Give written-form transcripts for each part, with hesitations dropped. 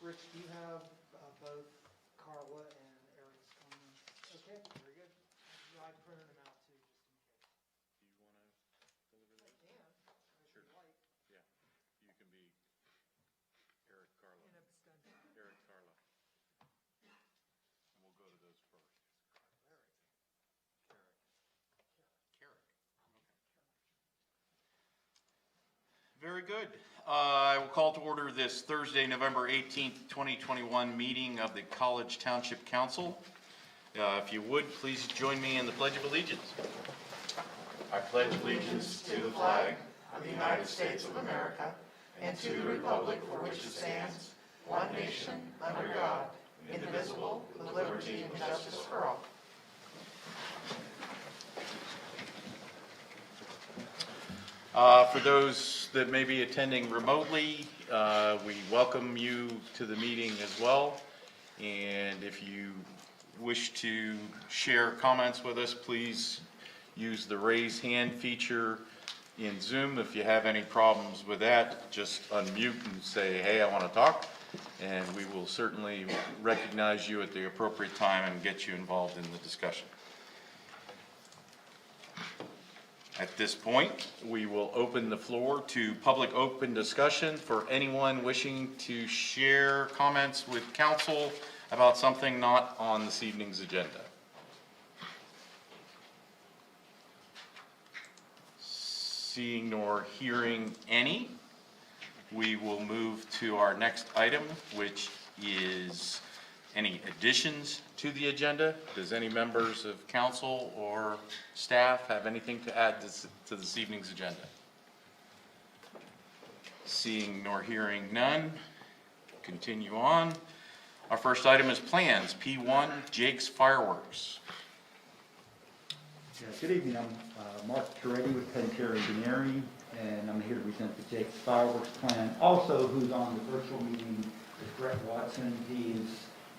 Rich, do you have both Carla and Eric's comments? Okay, very good. I printed them out too, just in case. Do you want to deliver I those? can, if Sure. you'd like. Yeah, you can be Eric, Carla. In abstention. Eric, Carla. And we'll go to those first. Eric. Carrick. Very good. I will call to order this Thursday, November 18th, 2021 meeting of the College Township Council. If you would, please join me in the Pledge of Allegiance. I pledge allegiance to the flag of the United States of America and to the republic for which it stands, one nation, under God, indivisible, with liberty and justice for all. For those that may be attending remotely, we welcome you to the meeting as well. And if you wish to share comments with us, please use the raise hand feature in Zoom. If you have any problems with that, just unmute and say, hey, I want to talk. And we will certainly recognize you at the appropriate time and get you involved in the discussion. At this point, we will open the floor to public open discussion for anyone wishing to share comments with council about something not on this evening's agenda. Seeing nor hearing any, we will move to our next item, which is any additions to the agenda. Does any members of council or staff have anything to add to this evening's agenda? Seeing nor hearing none, continue on. Our first item is plans, P1, Jake's Fireworks. Yeah, good evening. I'm Mark Toretti with Pentair Engineering, and I'm here to present the Jake's Fireworks plan. Also, who's on the virtual meeting is Brett Watson. He is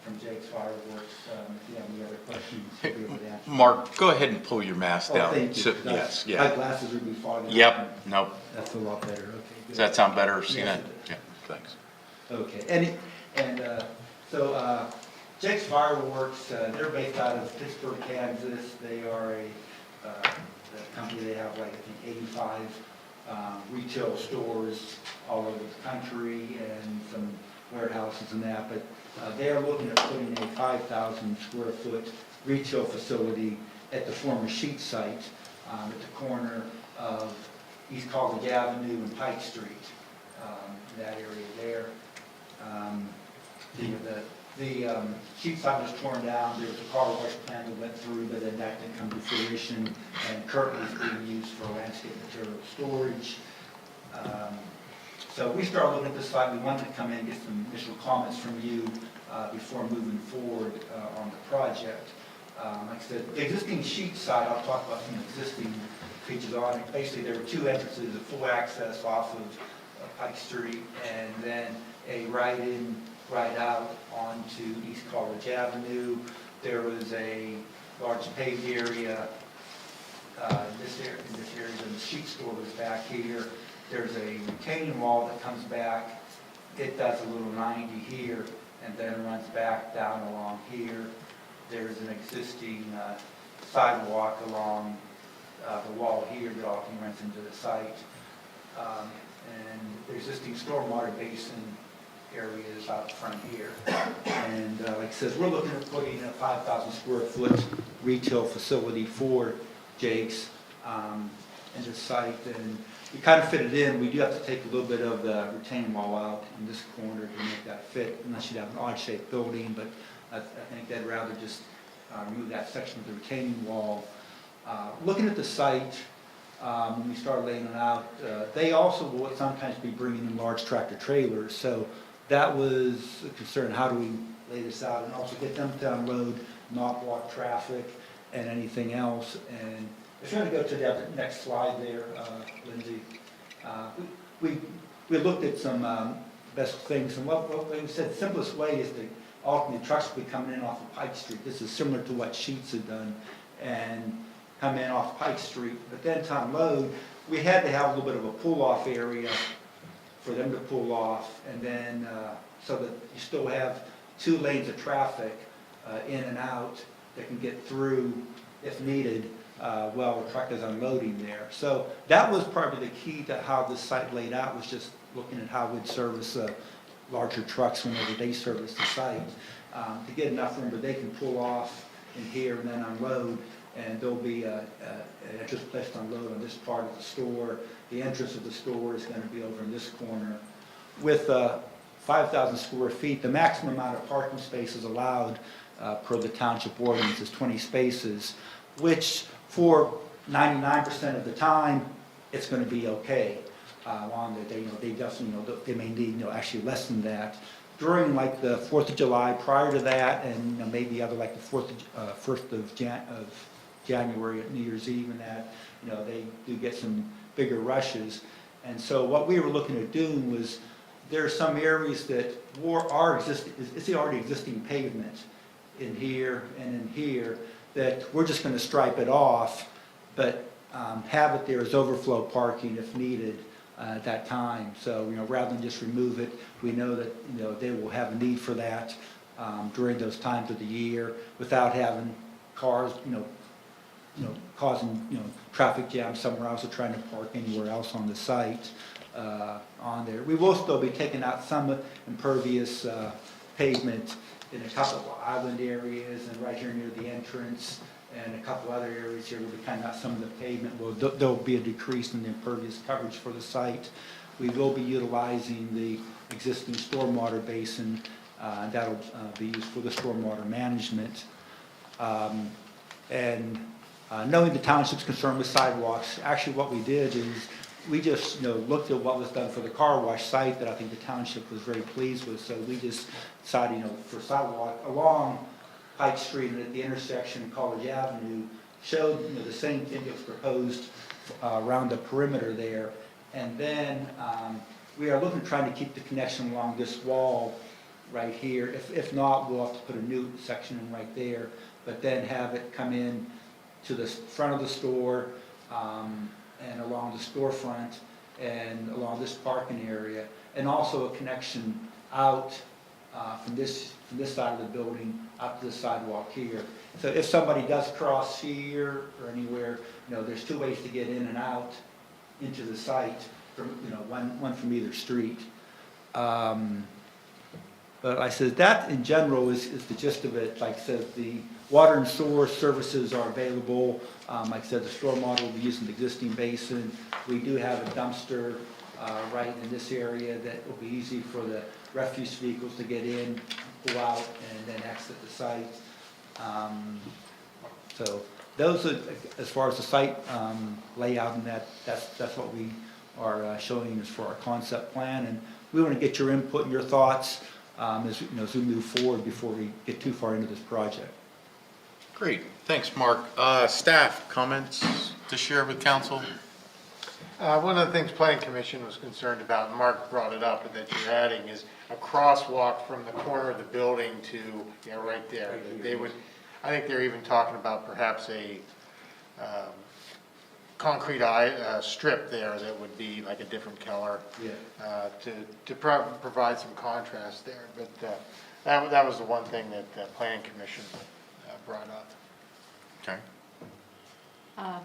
from Jake's Fireworks. If you have any other questions, he'll be able to answer. Mark, go ahead and pull your mask down. Thank you. Yes, My yeah. glasses would be fogging. Yep, nope. That's a lot better. Okay. Good. Does that sound better, Sina? Yes, it does. Yeah, thanks. Okay, so Jake's Fireworks, they're based out of Pittsburgh, Kansas. They are a company. They have like, I think, 85 retail stores all over the country and some warehouses and that. But they are looking at putting a 5,000 square foot retail facility at the former sheet site at the corner of East College Avenue and Pike Street, that area there. The sheet site was torn down. There was a car wash plan that went through, but then that didn't come to fruition, and currently is being used for landscape material storage. So we started looking at this site. We wanted to come in and get some initial comments from you before moving forward on the project. Like I said, the existing sheet site, I'll talk about some existing features on it. Basically, there were two entrances, a full access off of Pike Street, and then a right-in, right-out onto East College Avenue. There was a large paved area in this area. The sheet store was back here. There's a retaining wall that comes back. It does a little 90 here, and then runs back down along here. There's an existing sidewalk along the wall here that often runs into the site. And the existing stormwater basin area is out front here. And like I said, we're looking at putting a 5,000 square foot retail facility for Jake's in this site. And we kind of fit it in. We do have to take a little bit of the retaining wall out in this corner to make that fit, unless you'd have an odd shaped building, but I think they'd rather just remove that section of the retaining wall. Looking at the site, when we started laying it out, they also will sometimes be bringing in large tractor trailers. So that was a concern. How do we lay this out and also get them to unload, not block traffic and anything else? And if you want to go to the next slide there, Lindsay, we looked at some best things. And what we said, the simplest way is to ultimately trucks will be coming in off of Pike Street. This is similar to what Sheets had done, and come in off Pike Street. But then to unload, we had to have a little bit of a pull-off area for them to pull off, and then, so that you still have 2 lanes of traffic in and out that can get through if needed while the truck is unloading there. So that was probably the key to how this site laid out, was just looking at how we'd service larger trucks whenever they service the site, to get enough room that they can pull off in here and then unload, and there'll be an entrance place to unload on this part of the store. The entrance of the store is going to be over in this corner. With 5,000 square feet, the maximum amount of parking spaces allowed per the township ordinance is 20 spaces, which for 99% of the time, it's going to be okay. On the day, they just, they may need, actually less than that. During like the 4th of July, prior to that, and maybe other like the 1st of January at New Year's Eve and that, they do get some bigger rushes. And so what we were looking at doing was, there are some areas that are existing, it's the already existing pavement in here and in here, that we're just going to stripe it off, but have it there as overflow parking if needed at that time. So, rather than just remove it, we know that, they will have a need for that during those times of the year without having cars, causing, traffic jams somewhere else or trying to park anywhere else on the site on there. We will still be taking out some impervious pavement in a couple of island areas and right here near the entrance, and a couple other areas here will be cutting out some of the pavement. Well, there'll be a decrease in the impervious coverage for the site. We will be utilizing the existing stormwater basin, that'll be used for the stormwater management. And knowing the township's concerned with sidewalks, actually what we did is we just looked at what was done for the car wash site that I think the township was very pleased with. So we just decided, for sidewalk along Pike Street and at the intersection of College Avenue, showed the same thing that was proposed around the perimeter there. And then we are looking at trying to keep the connection along this wall right here. If not, we'll have to put a new section in right there, but then have it come in to the front of the store and along the storefront and along this parking area, and also a connection out from this side of the building up to the sidewalk here. So if somebody does cross here or anywhere, there's 2 ways to get in and out into the site, from, one from either street. But I said that in general is the gist of it. Like I said, the water and sewer services are available. Like I said, the stormwater will be using the existing basin. We do have a dumpster right in this area that will be easy for the refuse vehicles to get in, pull out, and then exit the site. So those are, as far as the site layout, and that's what we are showing as for our concept plan. And we want to get your input and your thoughts as we move forward before we get too far into this project. Great, thanks, Mark. Staff comments to share with council? One of the things Planning Commission was concerned about, and Mark brought it up, and that you're adding, is a crosswalk from the corner of the building to, right there. They would, I think they're even talking about perhaps a concrete strip there that would be like a different color, to provide some contrast there. But that was the one thing that the Planning Commission brought up. Okay.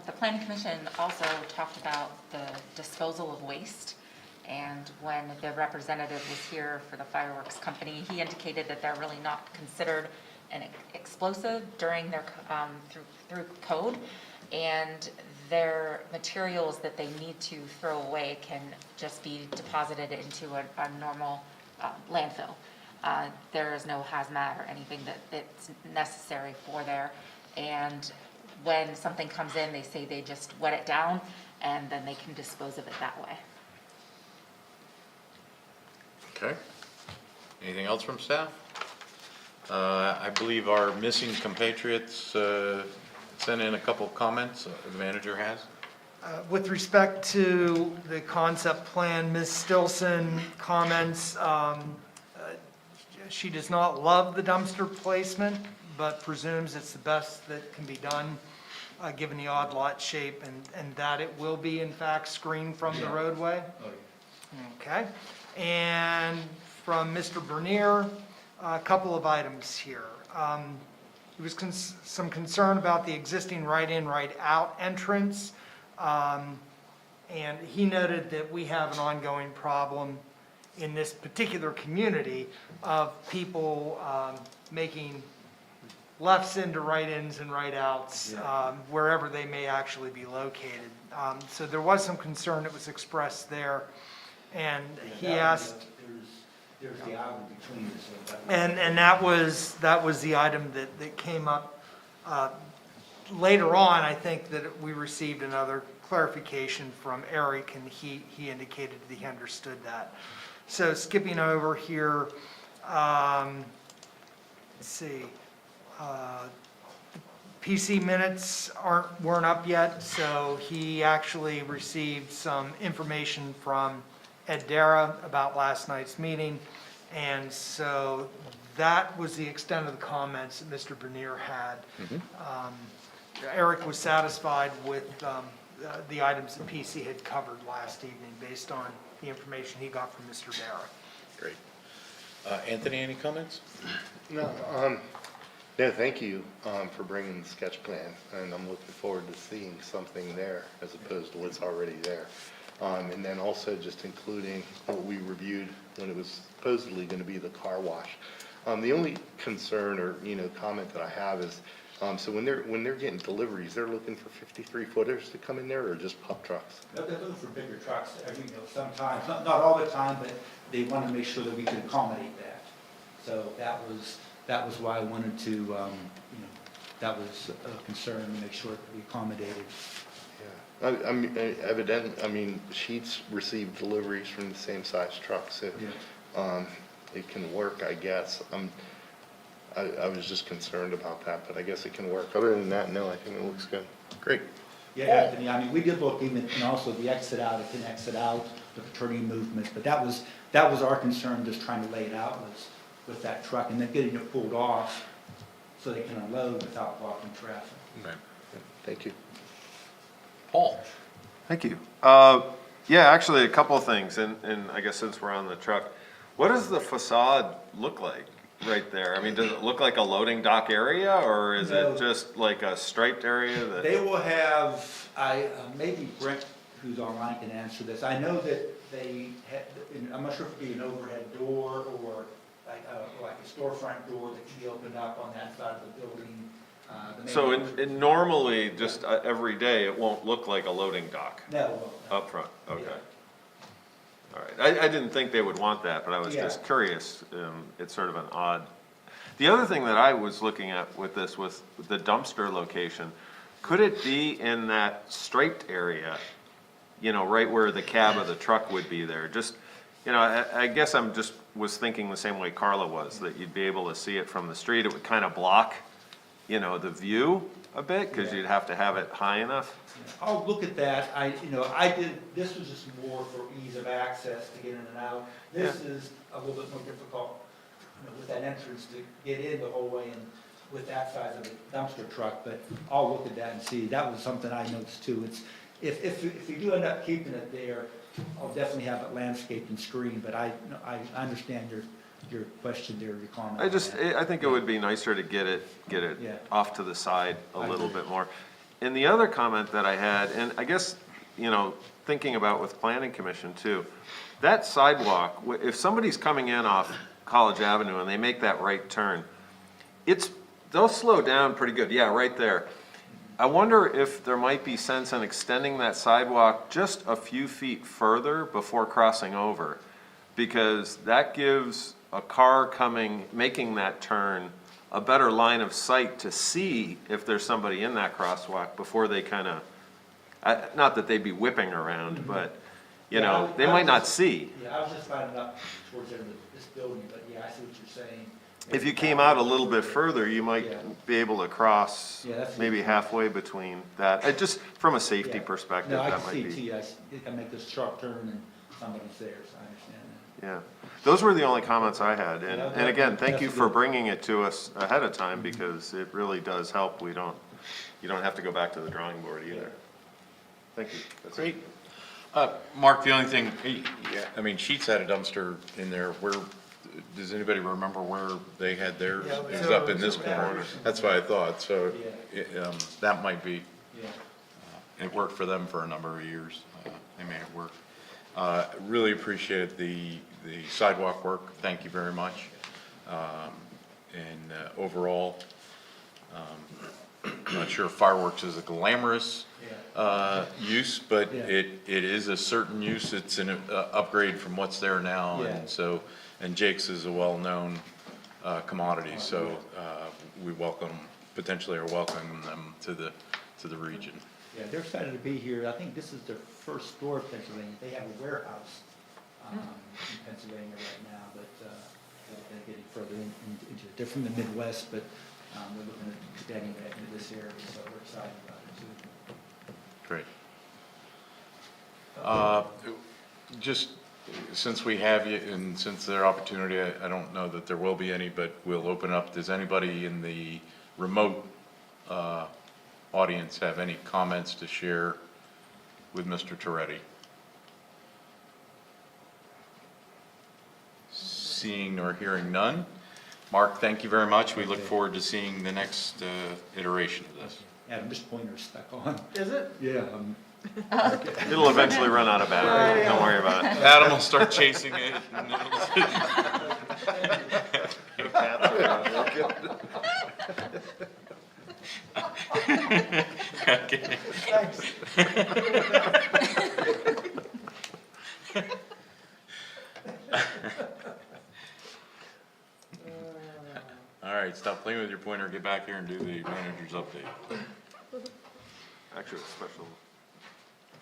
The Planning Commission also talked about the disposal of waste, and when the representative was here for the fireworks company, he indicated that they're really not considered an explosive during their through code, and their materials that they need to throw away can just be deposited into a normal landfill. There is no hazmat or anything that's necessary for there, and when something comes in, they say they just wet it down and then they can dispose of it that way. Okay. Anything else from staff? I believe our missing compatriots sent in a couple of comments the manager has. With respect to the concept plan, Ms. Stilson comments, she does not love the dumpster placement, but presumes it's the best that can be done, given the odd lot shape, and that it will be in fact screened from the roadway. Okay, and from Mr. Bernier, a couple of items here. There was some concern about the existing right-in, right-out entrance. And he noted that we have an ongoing problem in this particular community of people making lefts into right-ins and right-outs wherever they may actually be located. So there was some concern that was expressed there, and he asked, There's the island between us. So and that was the item that came up later on. I think that we received another clarification from Eric, and he indicated that he understood that. So skipping over here, let's see, PC minutes weren't up yet, so he actually received some information from Ed Dara about last night's meeting, and so that was the extent of the comments that Mr. Bernier had. Eric was satisfied with the items that PC had covered last evening based on the information he got from Mr. Dara. Great. Anthony, any comments? No, no, thank you for bringing the sketch plan, and I'm looking forward to seeing something there as opposed to what's already there. And then also just including what we reviewed when it was supposedly going to be the car wash. The only concern or, comment that I have is, so when they're getting deliveries, they're looking for 53-footers to come in there, or just pup trucks? they're looking for bigger trucks sometimes, not all the time, but they want to make sure that we can accommodate that. So that was why I wanted to, that was a concern, to make sure that we accommodated. Yeah, I mean, evidently, Sheets received deliveries from the same size truck, so it can work, I guess. I was just concerned about that, but I guess it can work. Other than that, no, I think it looks good. Great. Yeah, Anthony, we did look even, and also the exit out, it can exit out, the turning movement, but that was our concern, just trying to lay it out with that truck, and then getting it pulled off so they can unload without blocking traffic. Right. Thank you. Paul? Thank you. Yeah, actually, a couple of things, and I guess since we're on the truck, what does the facade look like right there? I mean, does it look like a loading dock area, or is No. it just like a striped area that? They will have, maybe Brent, who's online, can answer this. I know that they had, I'm not sure if it'd be an overhead door or like a storefront door that can be opened up on that side of the building. The main So entrance. it normally, just every day, it won't look like a loading dock No, it won't, no. up front? Okay. Yeah. All right. I didn't think they would want that, but I was Yeah. just curious. It's sort of an odd. The other thing that I was looking at with this was the dumpster location. Could it be in that striped area, right where the cab of the truck would be there? Just, I guess was thinking the same way Carla was, that you'd be able to see it from the street. It would kind of block, the view a bit, because you'd have to have it high enough. I'll look at that. This was just more for ease of access to get in and out. This is a little bit more difficult, with that entrance to get in the whole way and with that size of a dumpster truck, but I'll look at that and see. That was something I noticed too. If you do end up keeping it there, I'll definitely have it landscaped and screened, but I understand your question there, your comment. I think it would be nicer to get it Yeah. off to the side a I little agree. bit more. And the other comment that I had, and I guess, thinking about with planning commission too, that sidewalk, if somebody's coming in off College Avenue and they make that right turn, they'll slow down pretty good, yeah, right there. I wonder if there might be sense in extending that sidewalk just a few feet further before crossing over, because that gives a car making that turn a better line of sight to see if there's somebody in that crosswalk before they kind of, not that they'd be whipping around, but, they might not see. Yeah, I was just lining up towards the end of this building, but yeah, I see what you're saying. If you came out a little bit further, you might be able to cross Yeah, that's- maybe halfway between that. Just from a safety Yeah. perspective, No, I that can might see be. too, I can make this sharp turn and somebody's there, so I understand that. Yeah, those were the only comments I had. Yeah, And again, thank you that's for good. bringing it to us ahead of time, because it really does help. You don't have to go back to the drawing board either. Thank you. That's it. Great. Mark, the only thing, I mean, Sheets had a dumpster in there. Where, does anybody remember where they had theirs? Yeah, It was up in this so- corner. That's what I thought, so that might be, Yeah. it worked for them for a number of years. They made it work. Really appreciate the sidewalk work. Thank you very much. And overall, I'm not sure if fireworks is a glamorous use, but Yeah. it is a certain use. It's an upgrade from what's there now. Yeah. And so, and Jake's is a well-known commodity, so we potentially are welcoming them to the region. Yeah, they're excited to be here. I think this is their first store in Pennsylvania. They have a warehouse in Pennsylvania right now, but they're getting further into it. They're from the Midwest, but they're looking at expanding that into this area, so we're excited about it too. Great. Just since we have you, and since their opportunity, I don't know that there will be any, but we'll open up. Does anybody in the remote audience have any comments to share with Mr. Toretti? Seeing or hearing none. Mark, thank you very much. We look forward to seeing the next iteration of this. Yeah, Mr. Pointer's stuck on. Is it? Yeah. It'll eventually run out of battery, don't worry about it. Adam will start chasing it. And okay. Thanks. All right, stop playing with your pointer, get back here and do the manager's update. Actually, it's special.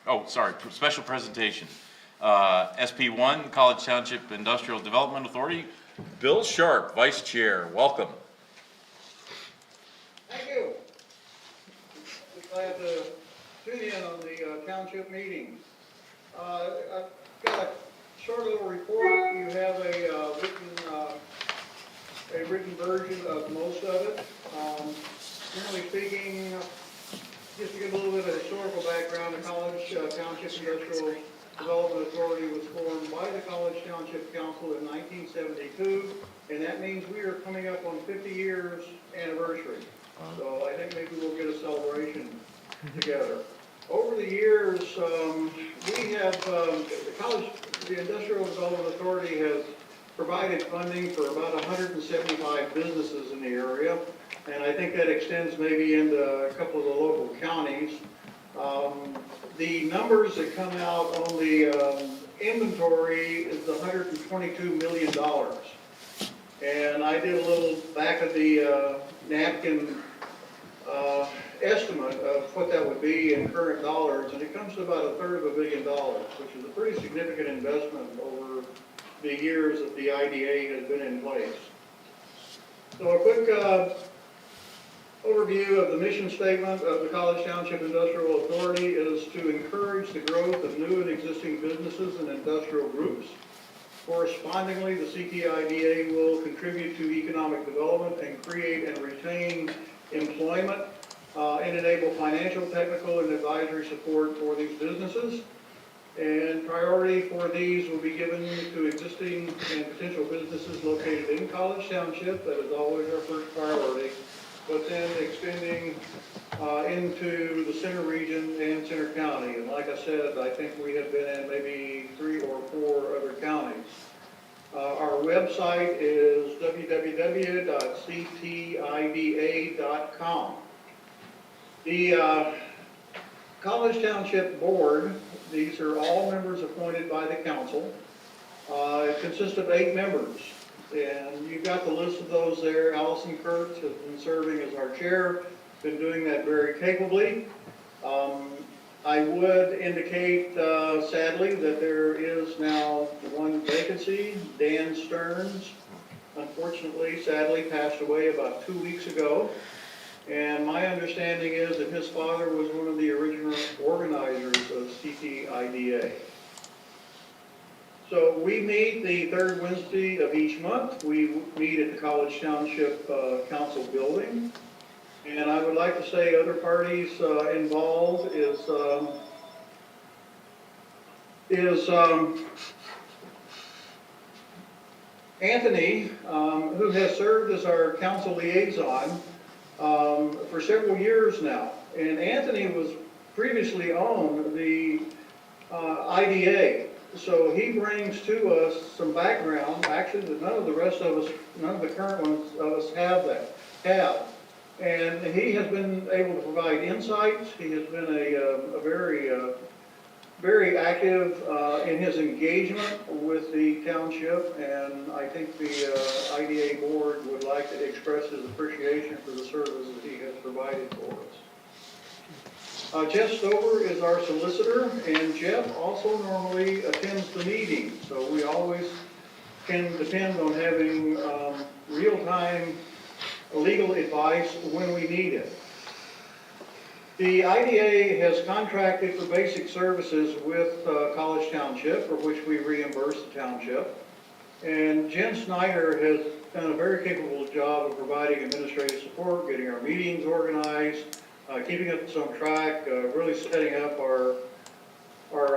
Oh, sorry, special presentation. SP1, College Township Industrial Development Authority. Bill Sharp, Vice Chair, welcome. Thank you. Glad to tune in on the township meeting. I've got a short little report. You have a written version of most of it. Generally speaking, just to give a little bit of historical background, the College Township Industrial Development Authority was formed by the College Township Council in 1972, and that means we are coming up on 50 years anniversary. So I think maybe we'll get a celebration together. Over the years, we have, the Industrial Development Authority has provided funding for about 175 businesses in the area, and I think that extends maybe into a couple of the local counties. The numbers that come out on the inventory is $122 million. And I did a little back of the napkin estimate of what that would be in current dollars, and it comes to about $1/3 billion, which is a pretty significant investment over the years that the IDA has been in place. So a quick overview of the mission statement of the College Township Industrial Authority is to encourage the growth of new and existing businesses and industrial groups. Correspondingly, the CTIDA will contribute to economic development and create and retain employment and enable financial, technical, and advisory support for these businesses. And priority for these will be given to existing and potential businesses located in College Township. That is always our first priority. But then extending into the center region and center county. And like I said, I think we have been in maybe 3 or 4 other counties. Our website is www.ctida.com. The College Township Board, these are all members appointed by the council. It consists of 8 members. And you've got the list of those there. Allison Kurtz has been serving as our chair, been doing that very capably. I would indicate, sadly, that there is now 1 vacancy. Dan Stearns, unfortunately, sadly, passed away about 2 weeks ago. And my understanding is that his father was one of the original organizers of CTIDA. So we meet the 3rd Wednesday of each month. We meet at the College Township Council building. And I would like to say other parties involved is is Anthony, who has served as our council liaison for several years now. And Anthony was previously on the IDA. So he brings to us some background, actually, that none of the rest of us, none of the current ones of us have. And he has been able to provide insights. He has been a very active in his engagement with the township, and I think the IDA board would like to express his appreciation for the service that he has provided for us. Jeff Stover is our solicitor, and Jeff also normally attends the meeting, so we always can depend on having real-time legal advice when we need it. The IDA has contracted for basic services with College Township, for which we reimburse the township. And Jen Snyder has done a very capable job of providing administrative support, getting our meetings organized, keeping us on track, really setting up our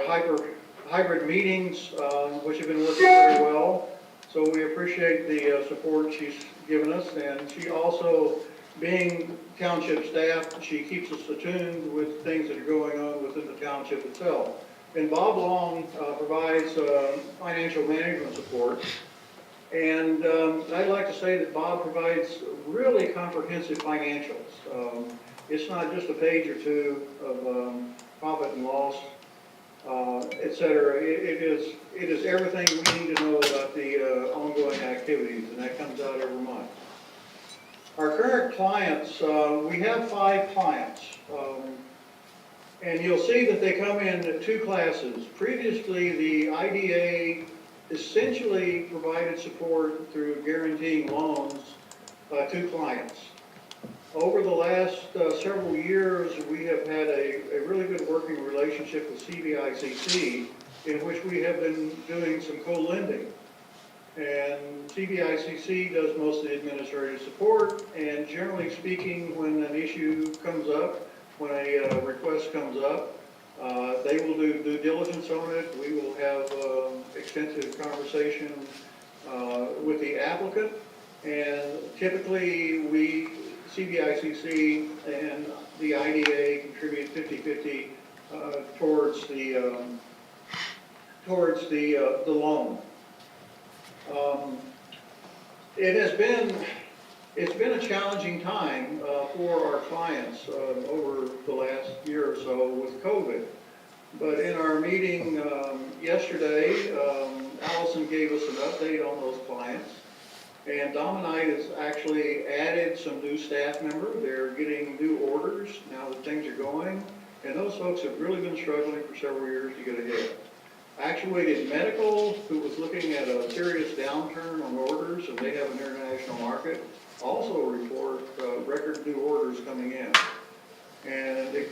hybrid meetings, which have been working very well. So we appreciate the support she's given us, and she also, being township staff, she keeps us attuned with things that are going on within the township itself. And Bob Long provides financial management support. And I'd like to say that Bob provides really comprehensive financials. It's not just a page or two of profit and loss, et cetera. It is everything we need to know about the ongoing activities, and that comes out every month. Our current clients, we have 5 clients, and you'll see that they come in 2 classes. Previously, the IDA essentially provided support through guaranteeing loans to clients. Over the last several years, we have had a really good working relationship with CBICC, in which we have been doing some co-lending. And CBICC does most of the administrative support, and generally speaking, when an issue comes up, when a request comes up, they will do due diligence on it. We will have extensive conversation with the applicant, and typically CBICC and the IDA contribute 50-50 towards the loan. It's been a challenging time for our clients over the last year or so with COVID. But in our meeting yesterday, Allison gave us an update on those clients. And Dominique has actually added some new staff members. They're getting new orders now that things are going. And those folks have really been struggling for several years to get ahead. Actuated Medical, who was looking at a serious downturn on orders, and they have an international market, also report record new orders coming in. And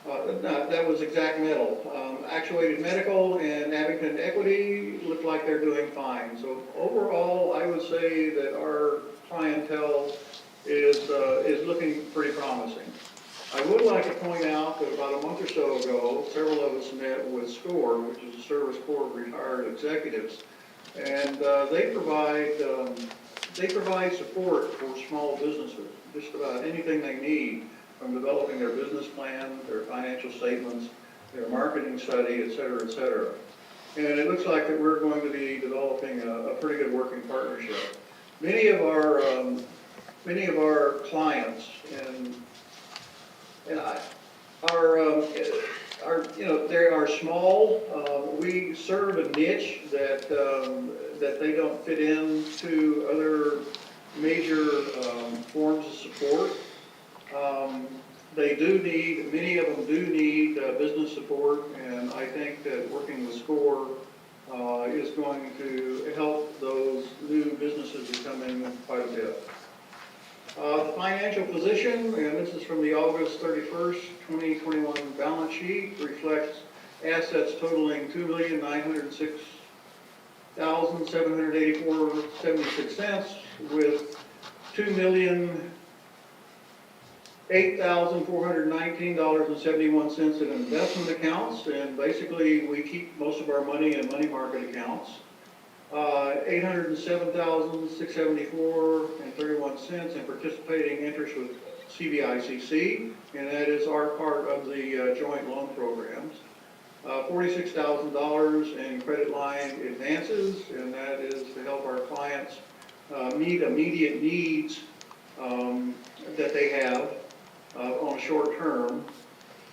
that was Exact Metal. Actuated Medical and Abington Equity look like they're doing fine. So overall, I would say that our clientele is looking pretty promising. I would like to point out that about a month or so ago, several of us met with SCORE, which is a Service Corps of Retired Executives, and they provide support for small businesses, just about anything they need, from developing their business plan, their financial statements, their marketing study, et cetera, et cetera. And it looks like that we're going to be developing a pretty good working partnership. Many of our clients they are small. We serve a niche that they don't fit into other major forms of support. Many of them do need business support, and I think that working with SCORE is going to help those new businesses that come in quite a bit. The financial position, and this is from the August 31st, 2021 balance sheet, reflects assets totaling $2,906,784.76, with $8,419.71 in investment accounts, and basically, we keep most of our money in money market accounts. $807,674.31 in participating interest with CBICC, and that is our part of the joint loan programs. $46,000 in credit line advances, and that is to help our clients meet immediate needs that they have on a short term,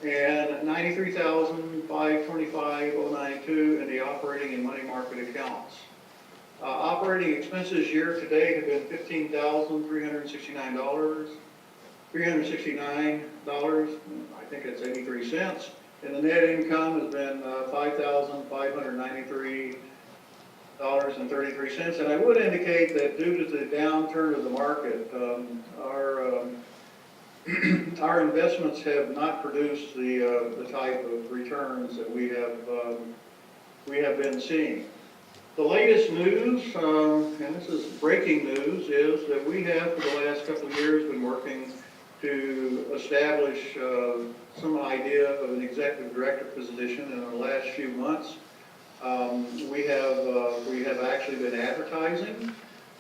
and $93,525.092 in the operating and money market accounts. Operating expenses year to date have been $15,369, I think it's 83 cents. And the net income has been $5,593.33. And I would indicate that due to the downturn of the market, our investments have not produced the type of returns that we have been seeing. The latest news, and this is breaking news, is that we have for the last couple of years been working to establish some idea of an executive director position in the last few months. We have actually been advertising,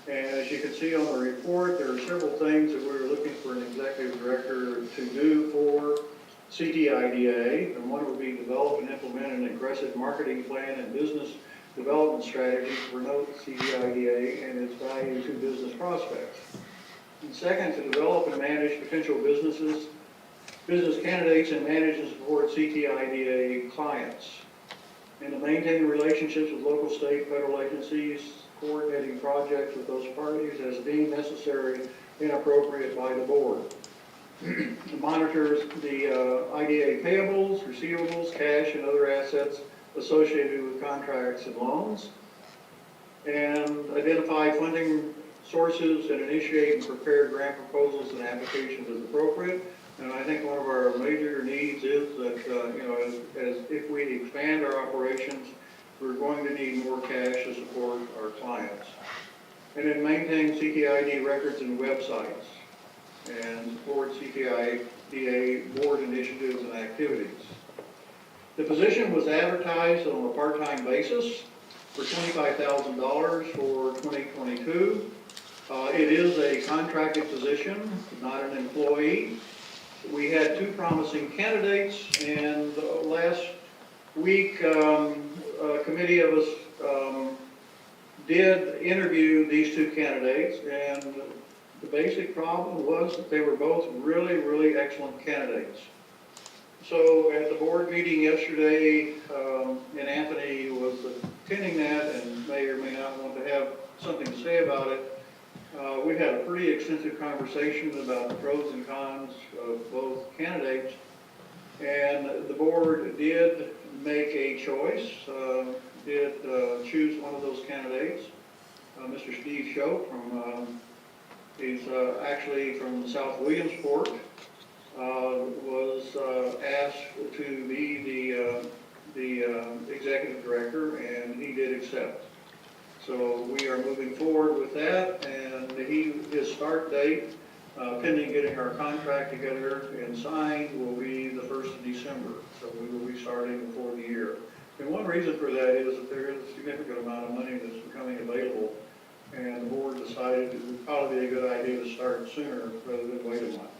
and as you can see on the report, there are several things that we're looking for an executive director to do for CTIDA, and one would be develop and implement an aggressive marketing plan and business development strategy to promote CTIDA and its value to business prospects. And second, to develop and manage potential business candidates and manage and support CTIDA clients. And to maintain relationships with local, state, federal agencies, coordinating projects with those parties as deemed necessary and appropriate by the board. Monitors the IDA payables, receivables, cash, and other assets associated with contracts and loans. And identify funding sources and initiate and prepare grant proposals and applications as appropriate. And I think one of our major needs is that, as if we expand our operations, we're going to need more cash to support our clients. And then maintain CTID records and websites and support CTIDA board initiatives and activities. The position was advertised on a part-time basis for $25,000 for 2022. It is a contracted position, not an employee. We had two promising candidates, and last week, a committee of us did interview these two candidates, and the basic problem was that they were both really, really excellent candidates. So at the board meeting yesterday, and Anthony was attending that and may or may not want to have something to say about it, we had a pretty extensive conversation about the pros and cons of both candidates, and the board did make a choice, did choose one of those candidates, Mr. Steve Shope he's actually from South Williamsport, was asked to be the executive director, and he did accept. So we are moving forward with that, and his start date, pending getting our contract together and signed, will be the 1st of December. So we will be starting before the year. And one reason for that is that there is a significant amount of money that's becoming available, and the board decided it would probably be a good idea to start sooner rather than wait a month.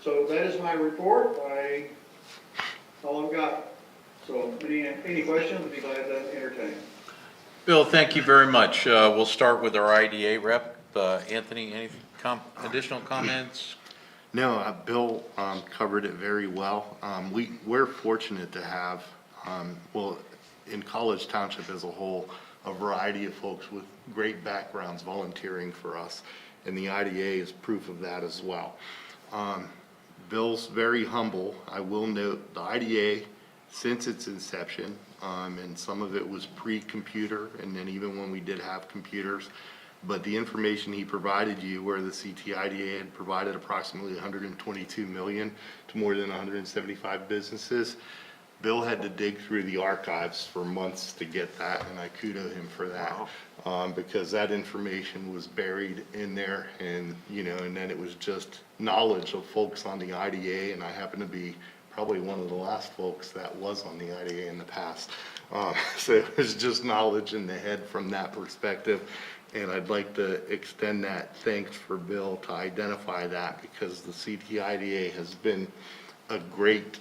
So that is my report. All I've got. So any questions, I'd be glad to entertain. Bill, thank you very much. We'll start with our IDA rep. Anthony, any additional comments? No, Bill covered it very well. We're fortunate to have, in College Township as a whole, a variety of folks with great backgrounds volunteering for us, and the IDA is proof of that as well. Bill's very humble. I will note the IDA, since its inception, and some of it was pre-computer, and then even when we did have computers, but the information he provided you, where the CTIDA had provided approximately $122 million to more than 175 businesses, Bill had to dig through the archives for months to get that, and I kudo him for that. because that information was buried in there, and, you know, and then it was just knowledge of folks on the IDA, and I happen to be probably one of the last folks that was on the IDA in the past. So it was just knowledge in the head from that perspective. And I'd like to extend that thanks for Bill to identify that, because the CTIDA has been a great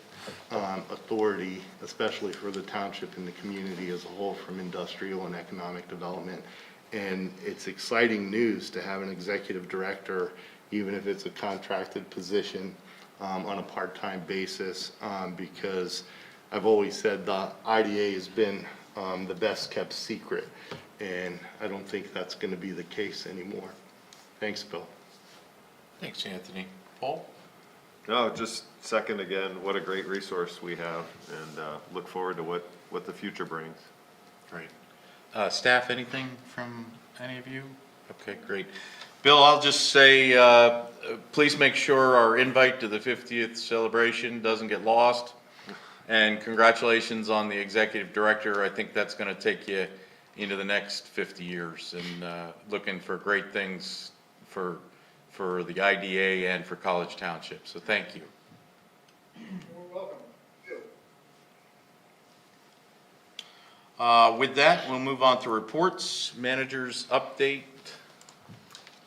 authority, especially for the township and the community as a whole, from industrial and economic development. And it's exciting news to have an executive director, even if it's a contracted position, on a part-time basis, because I've always said the IDA has been the best kept secret, and I don't think that's going to be the case anymore. Thanks, Bill. Thanks, Anthony. Paul? No, just second again, what a great resource we have, and look forward to what the future brings. Great. Staff, anything from any of you? Okay, great. Bill, I'll just say, please make sure our invite to the 50th celebration doesn't get lost. And congratulations on the executive director. I think that's going to take you into the next 50 years, and looking for great things for the IDA and for College Township. So thank you. You're welcome. With that, we'll move on to reports. Managers update.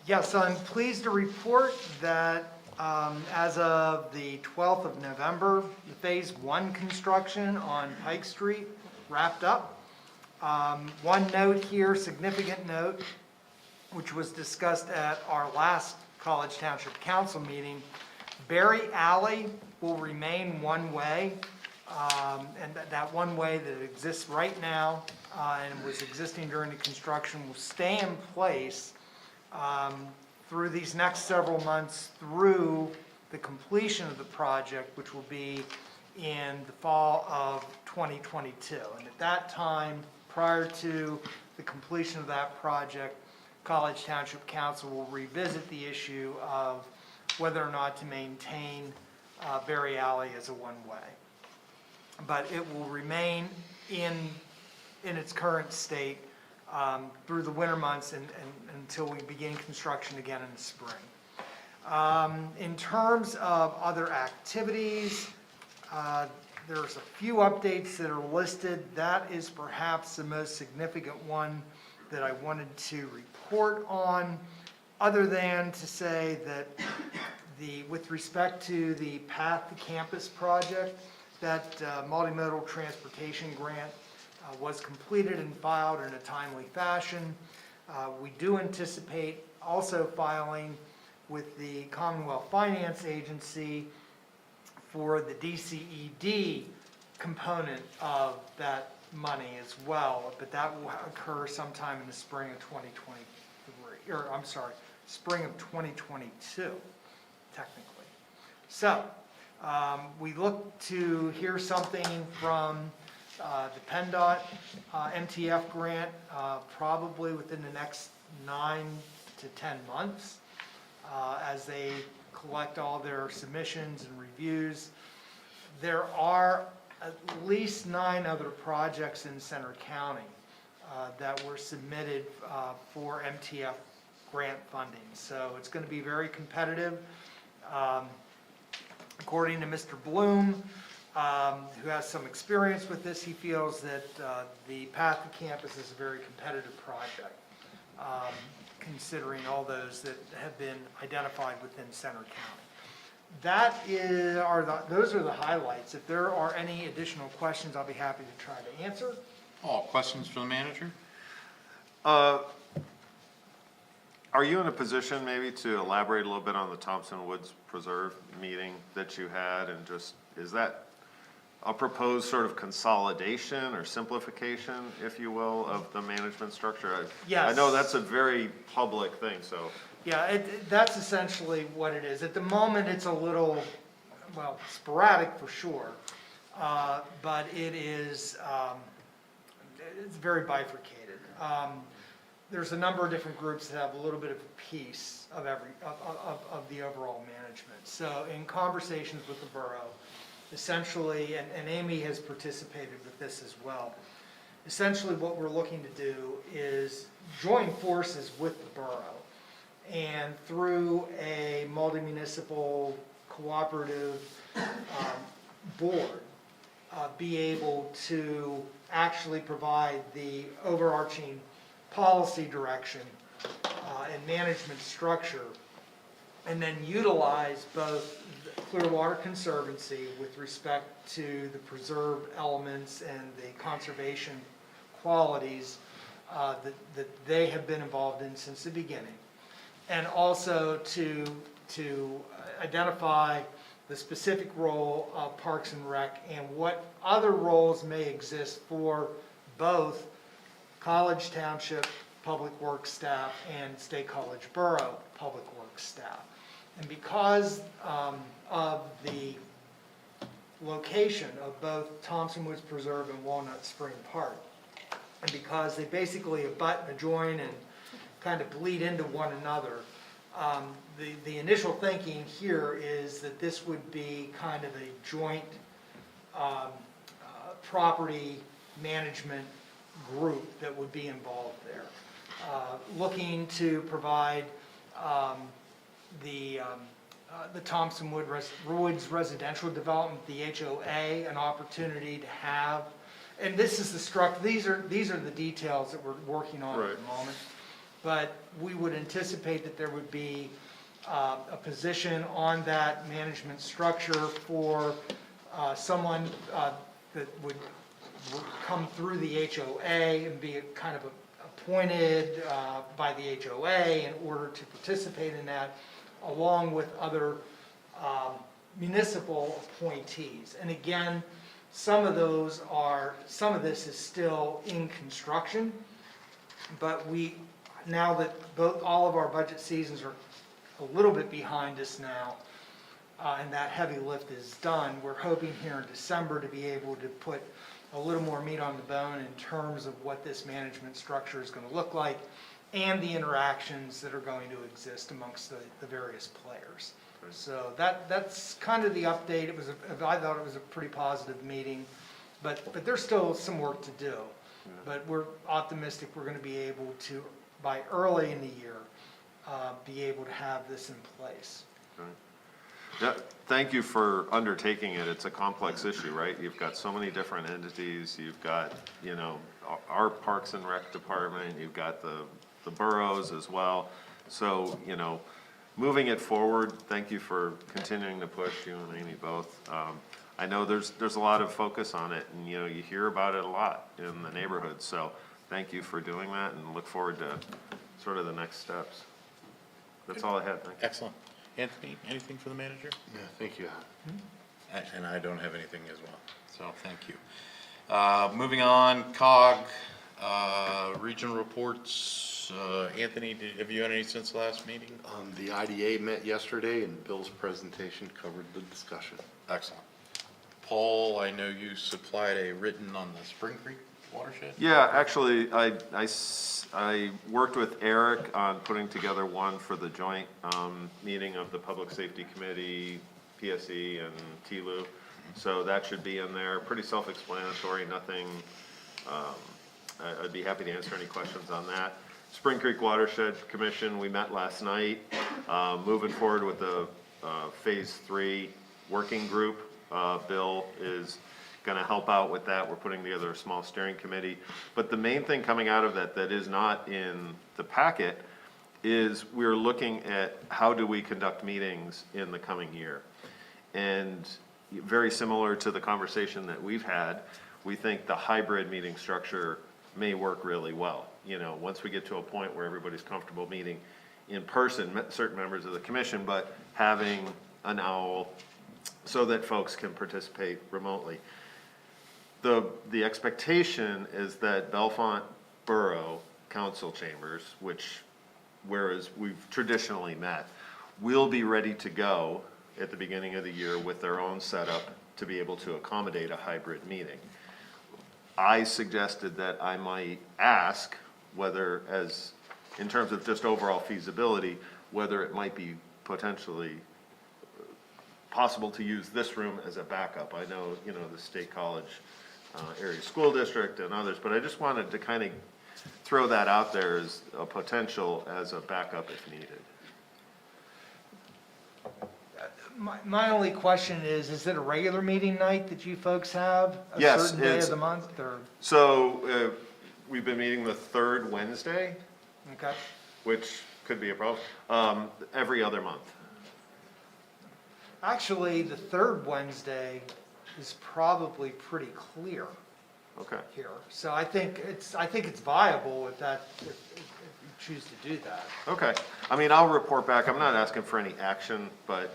Yes, I'm pleased to report that as of the 12th of November, the Phase 1 construction on Pike Street wrapped up. One note here, significant note, which was discussed at our last College Township Council meeting, Berry Alley will remain one way, and that one way that exists right now and was existing during the construction will stay in place through these next several months through the completion of the project, which will be in the fall of 2022. And at that time, prior to the completion of that project, College Township Council will revisit the issue of whether or not to maintain Berry Alley as a one-way. But it will remain in its current state through the winter months and until we begin construction again in the spring. In terms of other activities, there's a few updates that are listed. That is perhaps the most significant one that I wanted to report on, other than to say that with respect to the Path to Campus project, that multimodal transportation grant was completed and filed in a timely fashion. We do anticipate also filing with the Commonwealth Finance Agency for the DCED component of that money as well, but that will occur sometime in the spring of 2023, or I'm sorry, spring of 2022, technically. So, we look to hear something from the PennDOT MTF grant probably within the next 9 to 10 months as they collect all their submissions and reviews. There are at least 9 other projects in Center County that were submitted for MTF grant funding. So it's going to be very competitive. According to Mr. Bloom, who has some experience with this, he feels that the Path to Campus is a very competitive project, considering all those that have been identified within Center County. Those are the highlights. If there are any additional questions, I'll be happy to try to answer. Questions for the manager? Are you in a position maybe to elaborate a little bit on the Thompson Woods Preserve meeting that you had, and just, is that a proposed sort of consolidation or simplification, if you will, of the management structure? Yes. I know that's a very public thing, so. Yeah, that's essentially what it is. At the moment, it's a little, well, sporadic for sure, but it's very bifurcated. There's a number of different groups that have a little bit of a piece of of the overall management. So in conversations with the borough, essentially, and Amy has participated with this as well, essentially what we're looking to do is join forces with the borough, and through a multi-municipal cooperative board, be able to actually provide the overarching policy direction and management structure, and then utilize both the Clearwater Conservancy with respect to the preserved elements and the conservation qualities that they have been involved in since the beginning, and also to identify the specific role of Parks and Rec and what other roles may exist for both College Township Public Works staff and State College Borough Public Works staff. And because of the location of both Thompson Woods Preserve and Walnut Spring Park, and because they basically abut and adjoin and kind of bleed into one another, the initial thinking here is that this would be kind of a joint property management group that would be involved there, looking to provide the Thompson Woods residential development, the HOA, an opportunity to have, and this is the these are the details that we're working on at the moment. But we would anticipate that there would be a position on that management structure for someone that would come through the HOA and be kind of appointed by the HOA in order to participate in that, along with other municipal appointees. And again, some of this is still in construction, but now that all of our budget seasons are a little bit behind us now, and that heavy lift is done, we're hoping here in December to be able to put a little more meat on the bone in terms of what this management structure is going to look like and the interactions that are going to exist amongst the various players. So that's kind of the update. I thought it was a pretty positive meeting, but there's still some work to do. But we're optimistic we're going to be able to, by early in the year, be able to have this in place. Right. Yeah, thank you for undertaking it. It's a complex issue, right? You've got so many different entities. You've got, our Parks and Rec department. You've got the boroughs as well. So, moving it forward, thank you for continuing to push, you and Amy both. I know there's a lot of focus on it, and you hear about it a lot in the neighborhood. So thank you for doing that, and look forward to sort of the next steps. That's all I had. Thank you. Excellent. Anthony, anything for the manager? Yeah, thank you. And I don't have anything as well, so thank you. Moving on, COG, regional reports. Anthony, have you had any since the last meeting? The IDA met yesterday and Bill's presentation covered the discussion. Excellent. Paul, I know you supplied a written on the Spring Creek watershed? Yeah, actually, I worked with Eric on putting together one for the joint meeting of the Public Safety Committee, PSE, and TLU. So that should be in there. Pretty self-explanatory, nothing. I'd be happy to answer any questions on that. Spring Creek Watershed Commission, we met last night, moving forward with the Phase 3 working group. Bill is going to help out with that. We're putting together a small steering committee. But the main thing coming out of that is not in the packet is we're looking at how do we conduct meetings in the coming year. And very similar to the conversation that we've had, we think the hybrid meeting structure may work really well. Once we get to a point where everybody's comfortable meeting in person, certain members of the commission, but having an owl so that folks can participate remotely. The expectation is that Bellefonte Borough Council Chambers, whereas we've traditionally met, will be ready to go at the beginning of the year with their own setup to be able to accommodate a hybrid meeting. I suggested that I might ask whether, in terms of just overall feasibility, whether it might be potentially possible to use this room as a backup. I know, the State College area school district and others, but I just wanted to kind of throw that out there as a potential as a backup if needed. My only question is it a regular meeting night that you folks have? Yes, A certain day it's- of the month, or, So, we've been meeting the third Wednesday, okay? which could be a problem, every other month. Actually, the third Wednesday is probably pretty clear Okay. here. So I think it's viable if you choose to do that. Okay, I mean, I'll report back, I'm not asking for any action, but,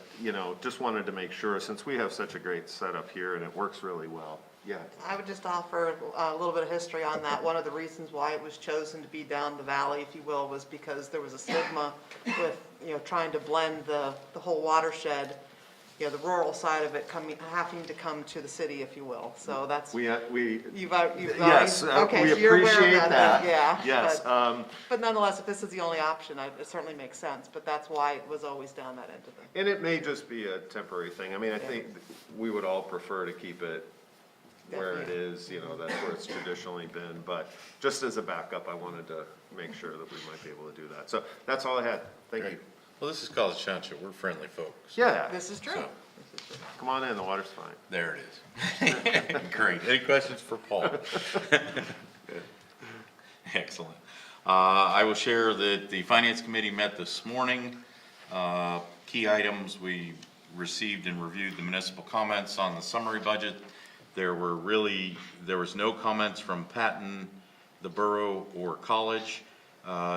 just wanted to make sure, since we have such a great setup here and it works really well. Yeah, I would just offer a little bit of history on that. One of the reasons why it was chosen to be down the valley, if you will, was because there was a stigma with, trying to blend the whole watershed, the rural side of it having to come to the city, if you will. So that's, we, you've yes, okay, we so you're aware of appreciate that. Yeah. Yes, But nonetheless, if this is the only option, it certainly makes sense, but that's why it was always down that end of the. and it may just be a temporary thing, I mean, I think we would all prefer to keep it where it is, that's where it's traditionally been, but just as a backup, I wanted to make sure that we might be able to do that. So that's all I had, thank you. Great. Well, this is College Township, we're friendly folks. Yeah, This is true. So- come on in, the water's fine. There it is. Great. Any questions for Paul? Good. Excellent. I will share that the Finance Committee met this morning. Key items, we received and reviewed the municipal comments on the summary budget. There was no comments from Patton, the borough, or college.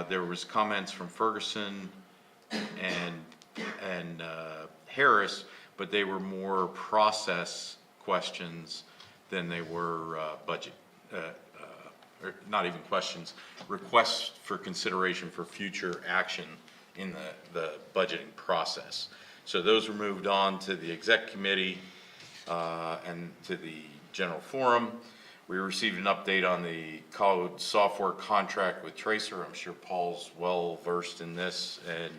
There was comments from Ferguson and Harris, but they were more process questions than they were budget, or not even questions, requests for consideration for future action in the budgeting process. So those were moved on to the exec committee and to the general forum. We received an update on the cloud software contract with Tracer. I'm sure Paul's well versed in this, and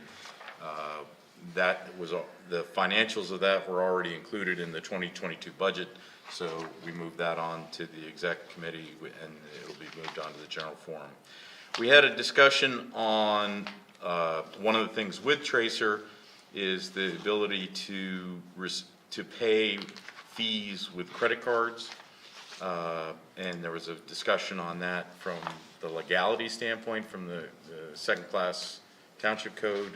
that was, the financials of that were already included in the 2022 budget, so we moved that on to the exec committee, and it'll be moved on to the general forum. We had a discussion on, one of the things with Tracer is the ability to pay fees with credit cards. And there was a discussion on that from the legality standpoint, from the second-class township code,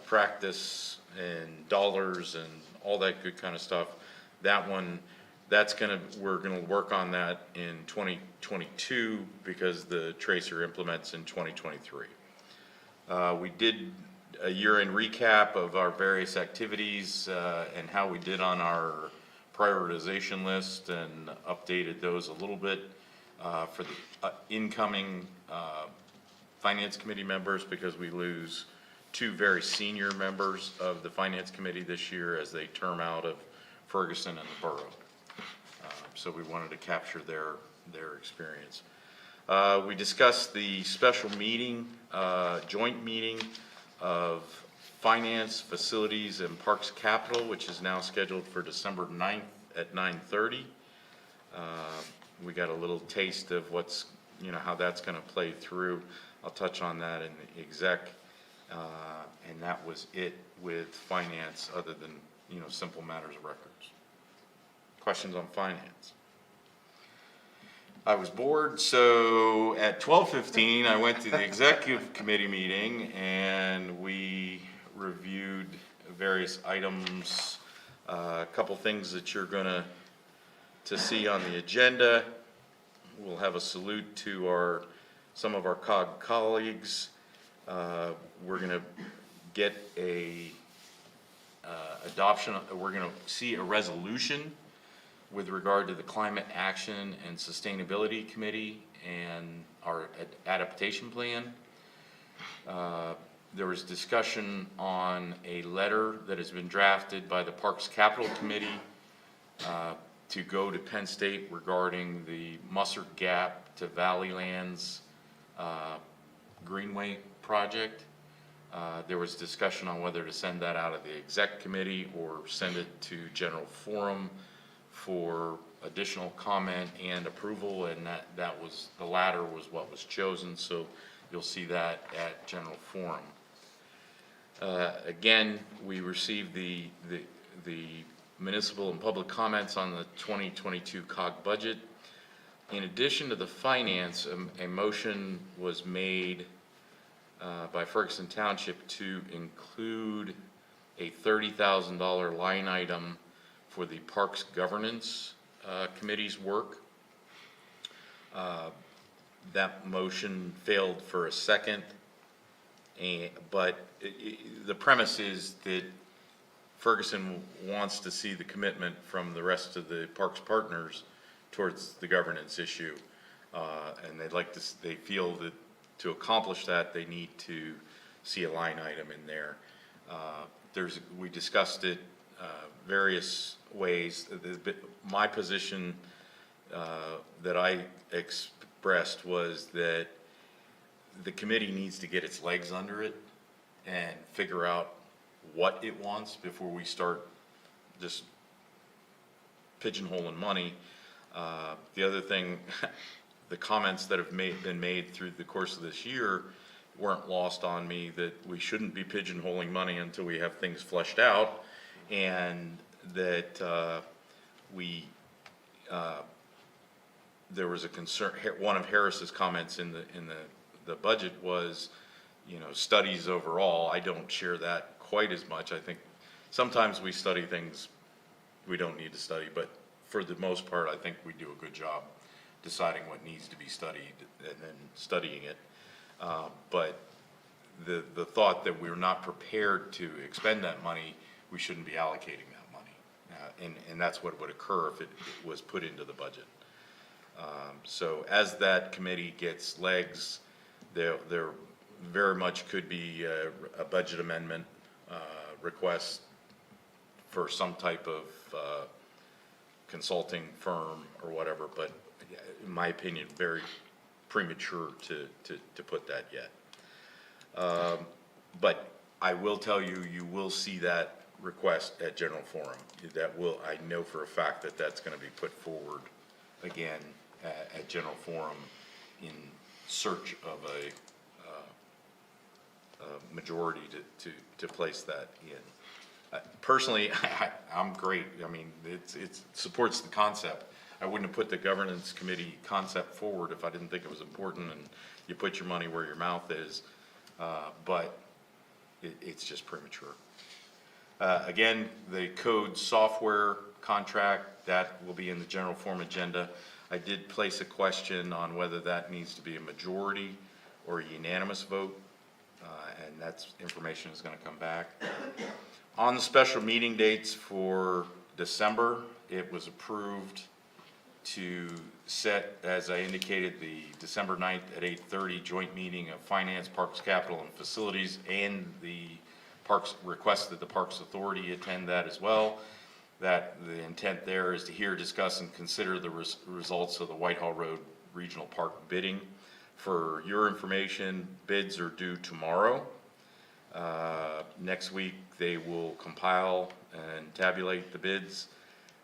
practice and dollars and all that good kind of stuff. That one, we're gonna work on that in 2022 because the Tracer implements in 2023. We did a year-end recap of our various activities and how we did on our prioritization list and updated those a little bit for the incoming Finance Committee members, because we lose two very senior members of the Finance Committee this year as they term out of Ferguson and the borough. So we wanted to capture their experience. We discussed the special meeting, joint meeting of Finance, Facilities, and Parks Capital, which is now scheduled for December 9th at 9:30. We got a little taste of how that's gonna play through. I'll touch on that in the exec, and that was it with Finance, other than, simple matters of records. Questions on Finance? I was bored, so at 12:15, I went to the executive committee meeting, and we reviewed various items, a couple things that you're gonna see on the agenda. We'll have a salute to some of our COG colleagues. We're gonna get a adoption, we're gonna see a resolution with regard to the Climate Action and Sustainability Committee and our adaptation plan. There was discussion on a letter that has been drafted by the Parks Capital Committee to go to Penn State regarding the Musser Gap to Valleylands Greenway project. There was discussion on whether to send that out of the exec committee or send it to general forum for additional comment and approval, and that was, the latter was what was chosen, so you'll see that at general forum. Again, we received the municipal and public comments on the 2022 COG budget. In addition to the finance, a motion was made by Ferguson Township to include a $30,000 line item for the Parks Governance Committee's work. That motion failed for a second, but the premise is that Ferguson wants to see the commitment from the rest of the Parks partners towards the governance issue. And they feel that to accomplish that, they need to see a line item in there. We discussed it various ways. My position that I expressed was that the committee needs to get its legs under it and figure out what it wants before we start just pigeonholing money. The other thing, the comments that have been made through the course of this year weren't lost on me, that we shouldn't be pigeonholing money until we have things fleshed out, and that there was a concern. One of Harris's comments in the budget was, studies overall. I don't share that quite as much. I think sometimes we study things we don't need to study, but for the most part, I think we do a good job deciding what needs to be studied and then studying it. But the thought that we're not prepared to expend that money, we shouldn't be allocating that money. And that's what would occur if it was put into the budget. So as that committee gets legs, there very much could be a budget amendment request for some type of consulting firm or whatever, but in my opinion, very premature to put that yet. But I will tell you, you will see that request at general forum. I know for a fact that that's going to be put forward again at general forum in search of a majority to place that in. Personally, I'm great. I mean, it supports the concept. I wouldn't have put the governance committee concept forward if I didn't think it was important, and you put your money where your mouth is, but it's just premature. Again, the code software contract, that will be in the general forum agenda. I did place a question on whether that needs to be a majority or a unanimous vote, and that's information is going to come back. On the special meeting dates for December, it was approved to set, as I indicated, the December 9th at 8:30 joint meeting of Finance, Parks, Capital, and Facilities, and the Parks, request that the Parks Authority attend that as well. That the intent there is to hear, discuss, and consider the results of the Whitehall Road Regional Park bidding. For your information, bids are due tomorrow. Next week, they will compile and tabulate the bids,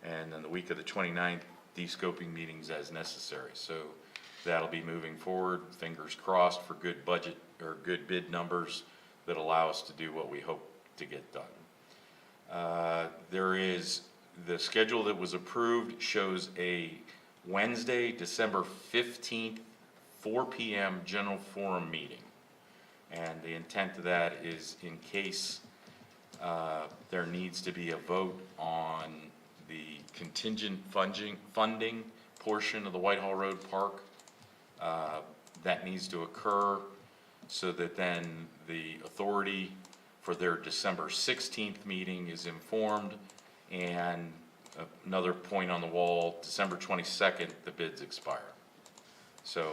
and then the week of the 29th, de-scoping meetings as necessary. So that'll be moving forward, fingers crossed for good budget or good bid numbers that allow us to do what we hope to get done. There is, the schedule that was approved shows a Wednesday, December 15th, 4 p.m. general forum meeting. And the intent of that is in case there needs to be a vote on the contingent funding portion of the Whitehall Road Park, that needs to occur so that then the authority for their December 16th meeting is informed. And another point on the wall, December 22nd, the bids expire. So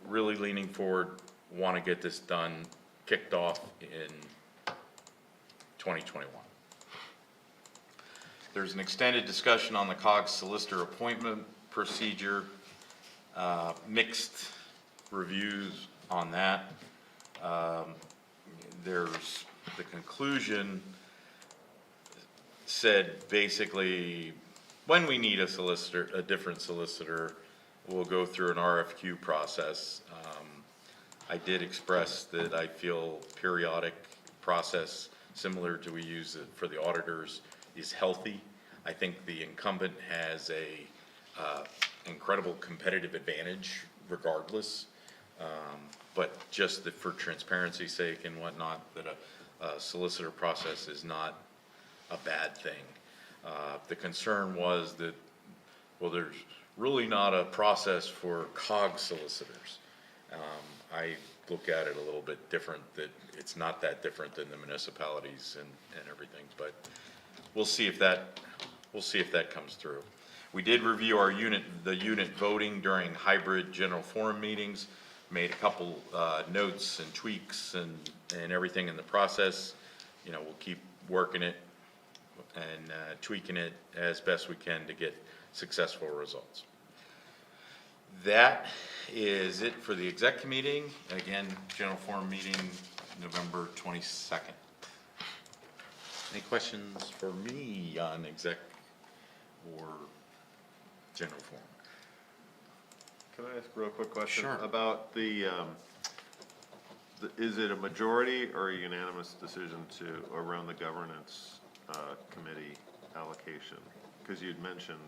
really leaning forward, want to get this done, kicked off in 2021. There's an extended discussion on the COG solicitor appointment procedure, mixed reviews on that. There's the conclusion said basically when we need a solicitor, a different solicitor, we'll go through an RFQ process. I did express that I feel periodic process, similar to we use it for the auditors, is healthy. I think the incumbent has a incredible competitive advantage regardless. But just that for transparency's sake and whatnot, that a solicitor process is not a bad thing. The concern was that, well, there's really not a process for COG solicitors. I look at it a little bit different, that it's not that different than the municipalities and everything, but we'll see if that comes through. We did review the unit voting during hybrid general forum meetings, made a couple, notes and tweaks and everything in the process. You know, we'll keep working it and, tweaking it as best we can to get successful results. That is it for the exec meeting. Again, general forum meeting, November 22nd. Any questions for me on exec or general forum? Can I ask a real quick question? Sure. About is it a majority or a unanimous decision around the governance committee allocation? Because you'd mentioned,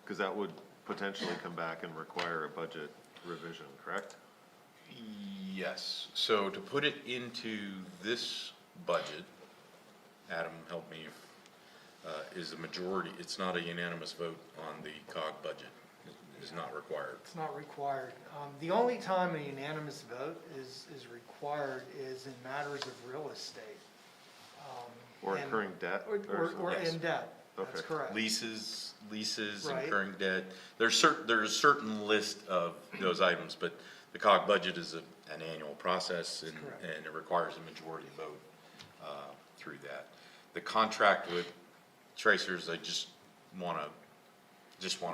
because that would potentially come back and require a budget revision, correct? Yes, so to put it into this budget, Adam, help me if, is the majority, it's not a unanimous vote on the COG budget. It is not required. It's not required. The only time a unanimous vote is required is in matters of real estate. Or And- incurring debt? Or Yes. in debt, that's Okay. correct. Leases, Right. incurring debt. There's a certain list of those items, but the COG budget is an annual process and, Correct. and it requires a majority vote, through that. The contract with tracers, I just wanna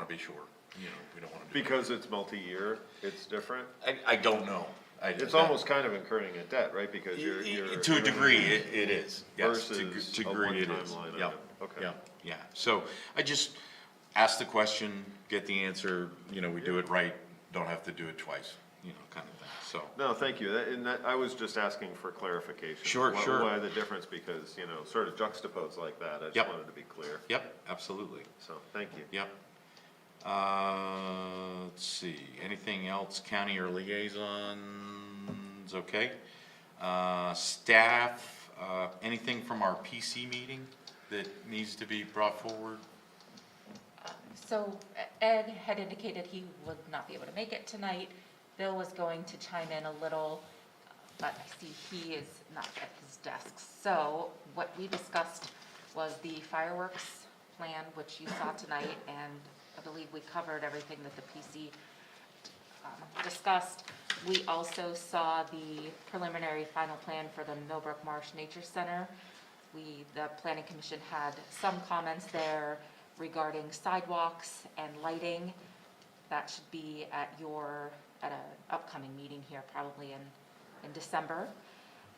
be sure, you know, we don't wanna do. Because it's multi-year, it's different? I don't know. It's almost kind of incurring a debt, right? Because you're. To a degree, it is, yes, to Versus to a degree it one-time is. line Yep, item. Okay. yep, yeah. So I just ask the question, get the answer, you know, we do it right, don't have to do it twice, you know, kind of thing, so. No, thank you. I was just asking for clarification. Sure, sure. Why the difference, because, you know, sort of juxtaposed like that, I Yep. just wanted to be clear. Yep, absolutely, So, thank you. yep. Let's see, anything else, county or liaisons, okay? Staff, anything from our PC meeting that needs to be brought forward? So Ed had indicated he would not be able to make it tonight. Bill was going to chime in a little, but I see he is not at his desk. So what we discussed was the fireworks plan, which you saw tonight, and I believe we covered everything that the PC discussed. We also saw the preliminary final plan for the Millbrook Marsh Nature Center. The Planning Commission had some comments there regarding sidewalks and lighting. That should be at an upcoming meeting here, probably in December.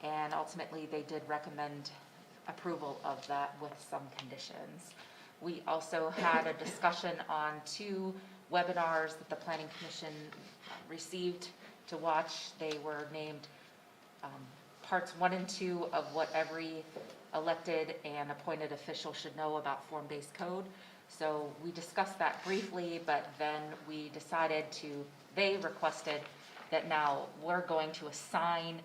And ultimately, they did recommend approval of that with some conditions. We also had a discussion on 2 webinars that the Planning Commission received to watch. They were named parts 1 and 2 of what every elected and appointed official should know about form-based code. So we discussed that briefly, but then we decided they requested that now we're going to assign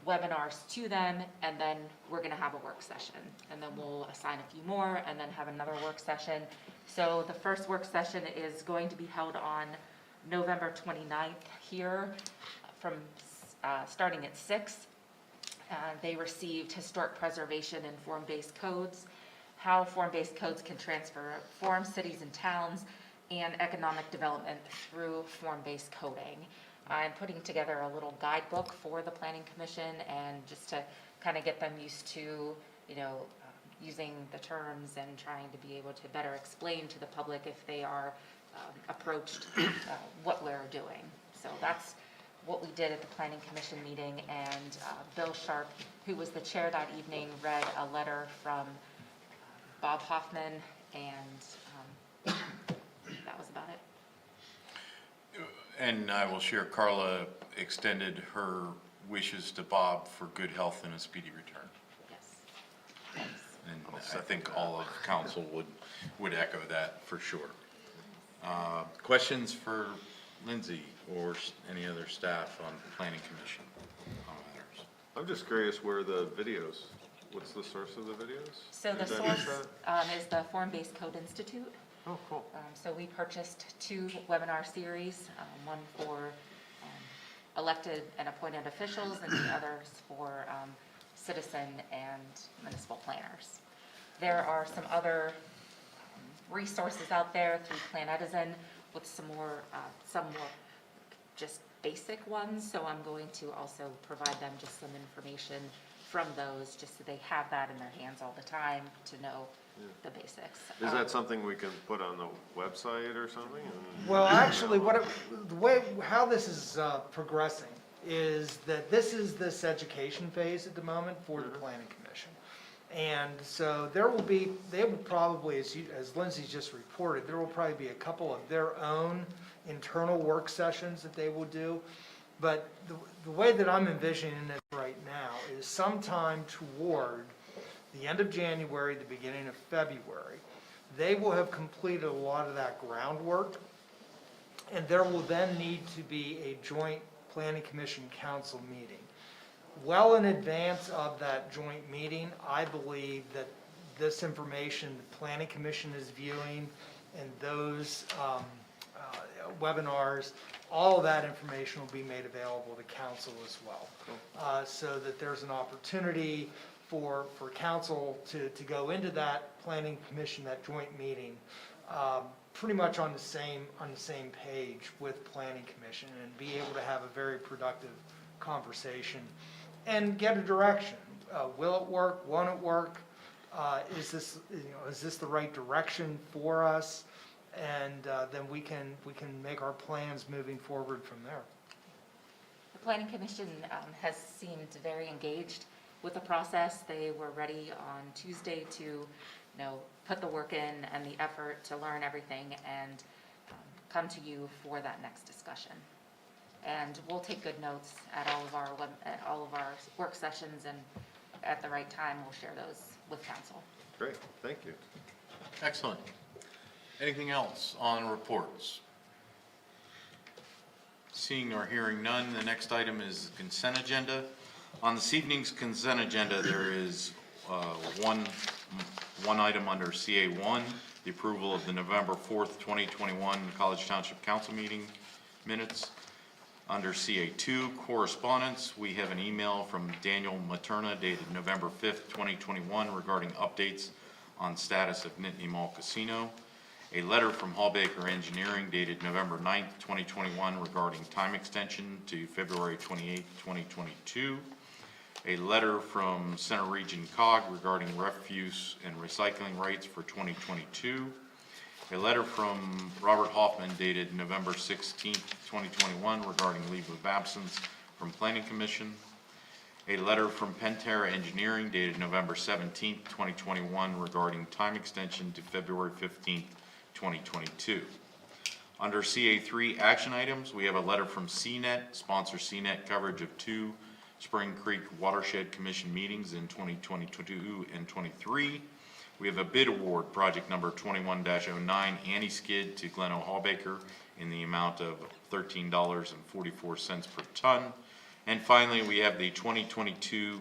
webinars to them, and then we're gonna have a work session. And then we'll assign a few more, and then have another work session. So the first work session is going to be held on November 29th here, starting at 6. They received historic preservation and form-based codes, how form-based codes can transform cities and towns, and economic development through form-based coding. I'm putting together a little guidebook for the Planning Commission, and just to kind of get them used to, using the terms and trying to be able to better explain to the public if they are approached what we're doing. So that's what we did at the Planning Commission meeting, and Bill Sharp, who was the chair that evening, read a letter from Bob Hoffman and that was about it. And I will share, Carla extended her wishes to Bob for good health and a speedy return. Yes. Thanks. And I'll I second think that. all of council would echo that for sure. Questions for Lindsay or any other staff on the planning commission on matters? I'm just curious where the videos, what's the source of the videos? So the Is that- source is the Form-Based Code Institute. Oh, cool. So we purchased 2 webinar series, one for elected and appointed officials and the others for citizen and municipal planners. There are some other resources out there through Plan Edizen with some more just basic ones. So I'm going to also provide them just some information from those, just so they have that in their hands all the time to know the basics. Is that something we can put on the website or something? And- Well, actually, how this is progressing is that this is this education phase at the moment for the planning commission. And so they will probably, as Lindsay's just reported, there will probably be a couple of their own internal work sessions that they will do. But the way that I'm envisioning it right now is sometime toward the end of January, the beginning of February, they will have completed a lot of that groundwork. And there will then need to be a joint planning commission council meeting. Well in advance of that joint meeting, I believe that this information the planning commission is viewing and those webinars, all of that information will be made available to council as well. So that there's an opportunity for council to go into that planning commission, that joint meeting, pretty much on the same page with planning commission and be able to have a very productive conversation and get a direction. Will it work? Won't it work? Is this the right direction for us? And then we can make our plans moving forward from there. The Planning Commission has seemed very engaged with the process. They were ready on Tuesday to, put the work in and the effort to learn everything and come to you for that next discussion. And we'll take good notes at all of our work sessions, and at the right time, we'll share those with council. Great, thank you. Excellent. Anything else on reports? Seeing or hearing none, the next item is the consent agenda. On this evening's consent agenda, there is one item under CA1, the approval of the November 4th, 2021 College Township Council meeting minutes. Under CA2, correspondence, we have an email from Daniel Materna dated November 5th, 2021 regarding updates on status of Nittany Mall Casino. A letter from Hallbaker Engineering dated November 9th, 2021 regarding time extension to February 28th, 2022. A letter from Center Region COG regarding refuse and recycling rates for 2022. A letter from Robert Hoffman dated November 16th, 2021 regarding leave of absence from Planning Commission. A letter from Pentair Engineering dated November 17th, 2021 regarding time extension to February 15th, 2022. Under CA3 action items, we have a letter from CNET, sponsor CNET coverage of 2 Spring Creek Watershed Commission meetings in 2022 and 23. We have a bid award, project number 21-09, Anti-Skid to Glen O. Hallbaker in the amount of $13.44 per ton. And finally, we have the 2022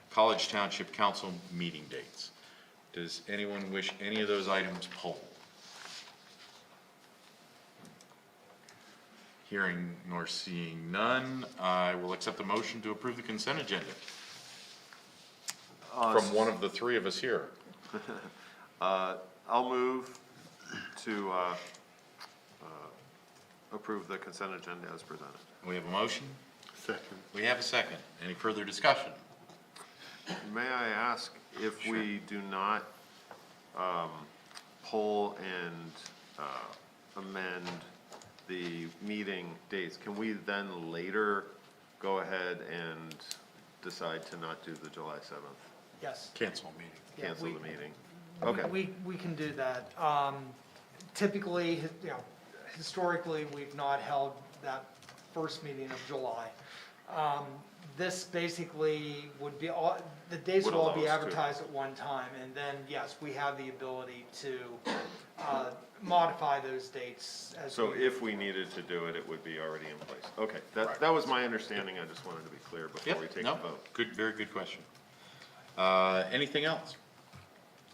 College Township Council meeting dates. Does anyone wish any of those items pulled? Hearing nor seeing none, I will accept the motion to approve the consent agenda from one of the 3 of us here. I'll move to approve the consent agenda as presented. We have a motion. Second. We have a second. Any further discussion? May I ask if we do not pull and amend the meeting dates, can we then later go ahead and decide to not do the July 7th? Yes. Cancel meeting. Yeah, Cancel the meeting? Okay. We can do that. Typically, historically, we've not held that first meeting of July. This basically would be, the dates Would will all allow be us to. advertised at one time, and then, yes, we have the ability to modify those dates as So we. if we needed to do it, it would be already in place. Okay, that was my understanding. I just wanted to be clear before we Yep, take no, the vote. good, very good question. Anything else?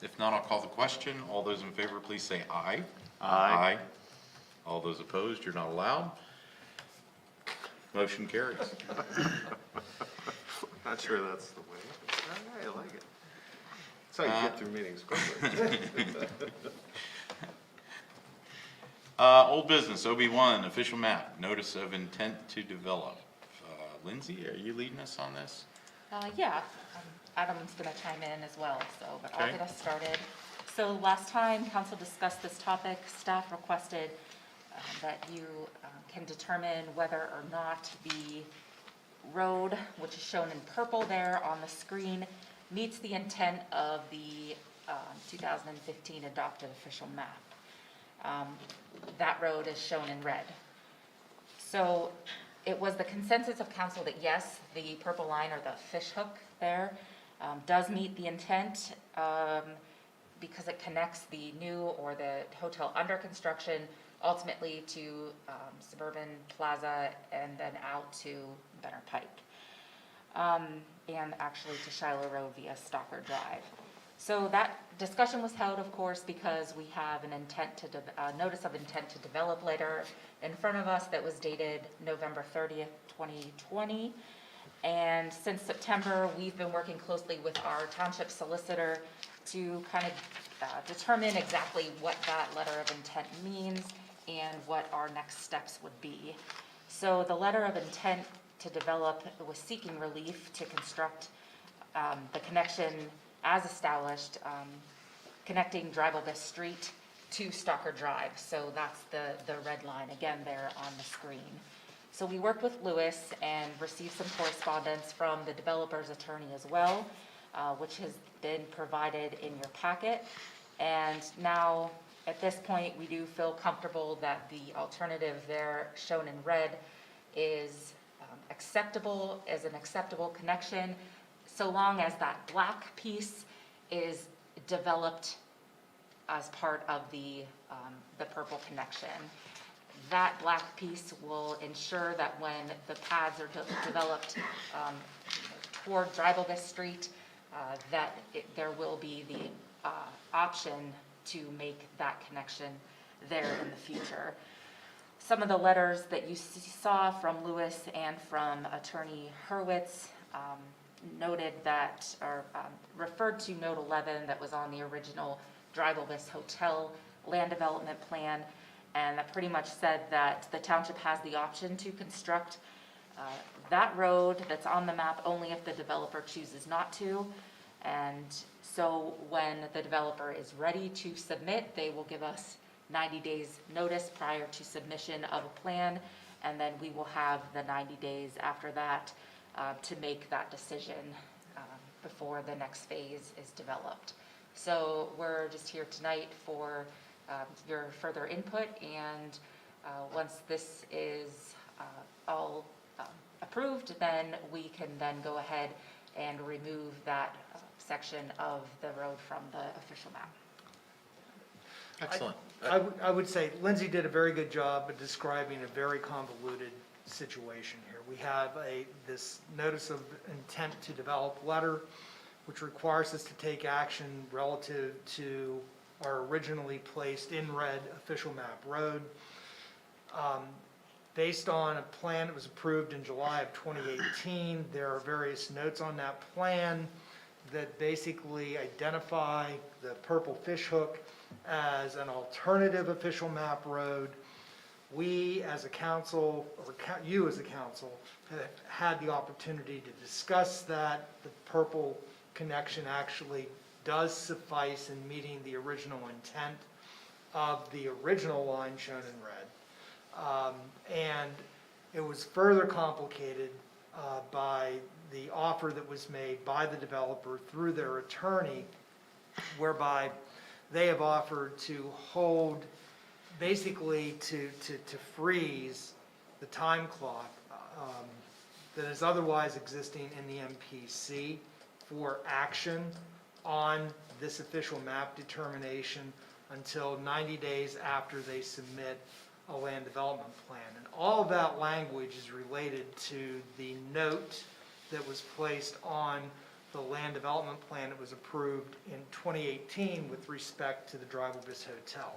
If not, I'll call the question. All those in favor, please say aye. Aye. All those opposed, you're not allowed. Motion carries. Not sure that's the way. I like it. That's how you get through meetings quickly. Old business, OB1, official map, notice of intent to develop. Lindsay, are you leading us on this? Yeah, Adam's gonna chime in as well, so, but I'll Okay. get us started. So last time council discussed this topic, staff requested that you can determine whether or not the road, which is shown in purple there on the screen, meets the intent of the 2015 adopted official map. That road is shown in red. So it was the consensus of council that yes, the purple line or the fish hook there does meet the intent because it connects the new or the hotel under construction ultimately to Suburban Plaza and then out to Benner Pike. And actually to Shiloh Road via Stalker Drive. So that discussion was held, of course, because we have an notice of intent to develop letter in front of us that was dated November 30th, 2020. And since September, we've been working closely with our township solicitor to kind of determine exactly what that letter of intent means and what our next steps would be. So the letter of intent to develop was seeking relief to construct the connection as established, connecting Drivable Street to Stalker Drive. So that's the red line, again, there on the screen. So we worked with Lewis and received some correspondence from the developer's attorney as well, which has been provided in your packet. And now, at this point, we do feel comfortable that the alternative there shown in red is acceptable, as an acceptable connection, so long as that black piece is developed as part of the purple connection. That black piece will ensure that when the pads are developed toward Drivable Street, that there will be the option to make that connection there in the future. Some of the letters that you saw from Lewis and from Attorney Hurwitz noted that, or referred to note 11 that was on the original Drivable Hotel land development plan, and that pretty much said that the township has the option to construct that road that's on the map only if the developer chooses not to. And so when the developer is ready to submit, they will give us 90 days notice prior to submission of a plan, and then we will have the 90 days after that to make that decision before the next phase is developed. So we're just here tonight for your further input, and once this is all approved, then we can then go ahead and remove that section of the road from the official map. Excellent. I would say Lindsay did a very good job of describing a very convoluted situation here. We have this notice of intent to develop letter, which requires us to take action relative to our originally placed in red official map road. Based on a plan that was approved in July of 2018, there are various notes on that plan that basically identify the purple fish hook as an alternative official map road. We as a council, or you as a council, have had the opportunity to discuss that. The purple connection actually does suffice in meeting the original intent of the original line shown in red. And it was further complicated by the offer that was made by the developer through their attorney whereby they have offered to hold, basically to freeze the time clock that is otherwise existing in the MPC for action on this official map determination until 90 days after they submit a land development plan. And all of that language is related to the note that was placed on the land development plan that was approved in 2018 with respect to the Drivabus Hotel.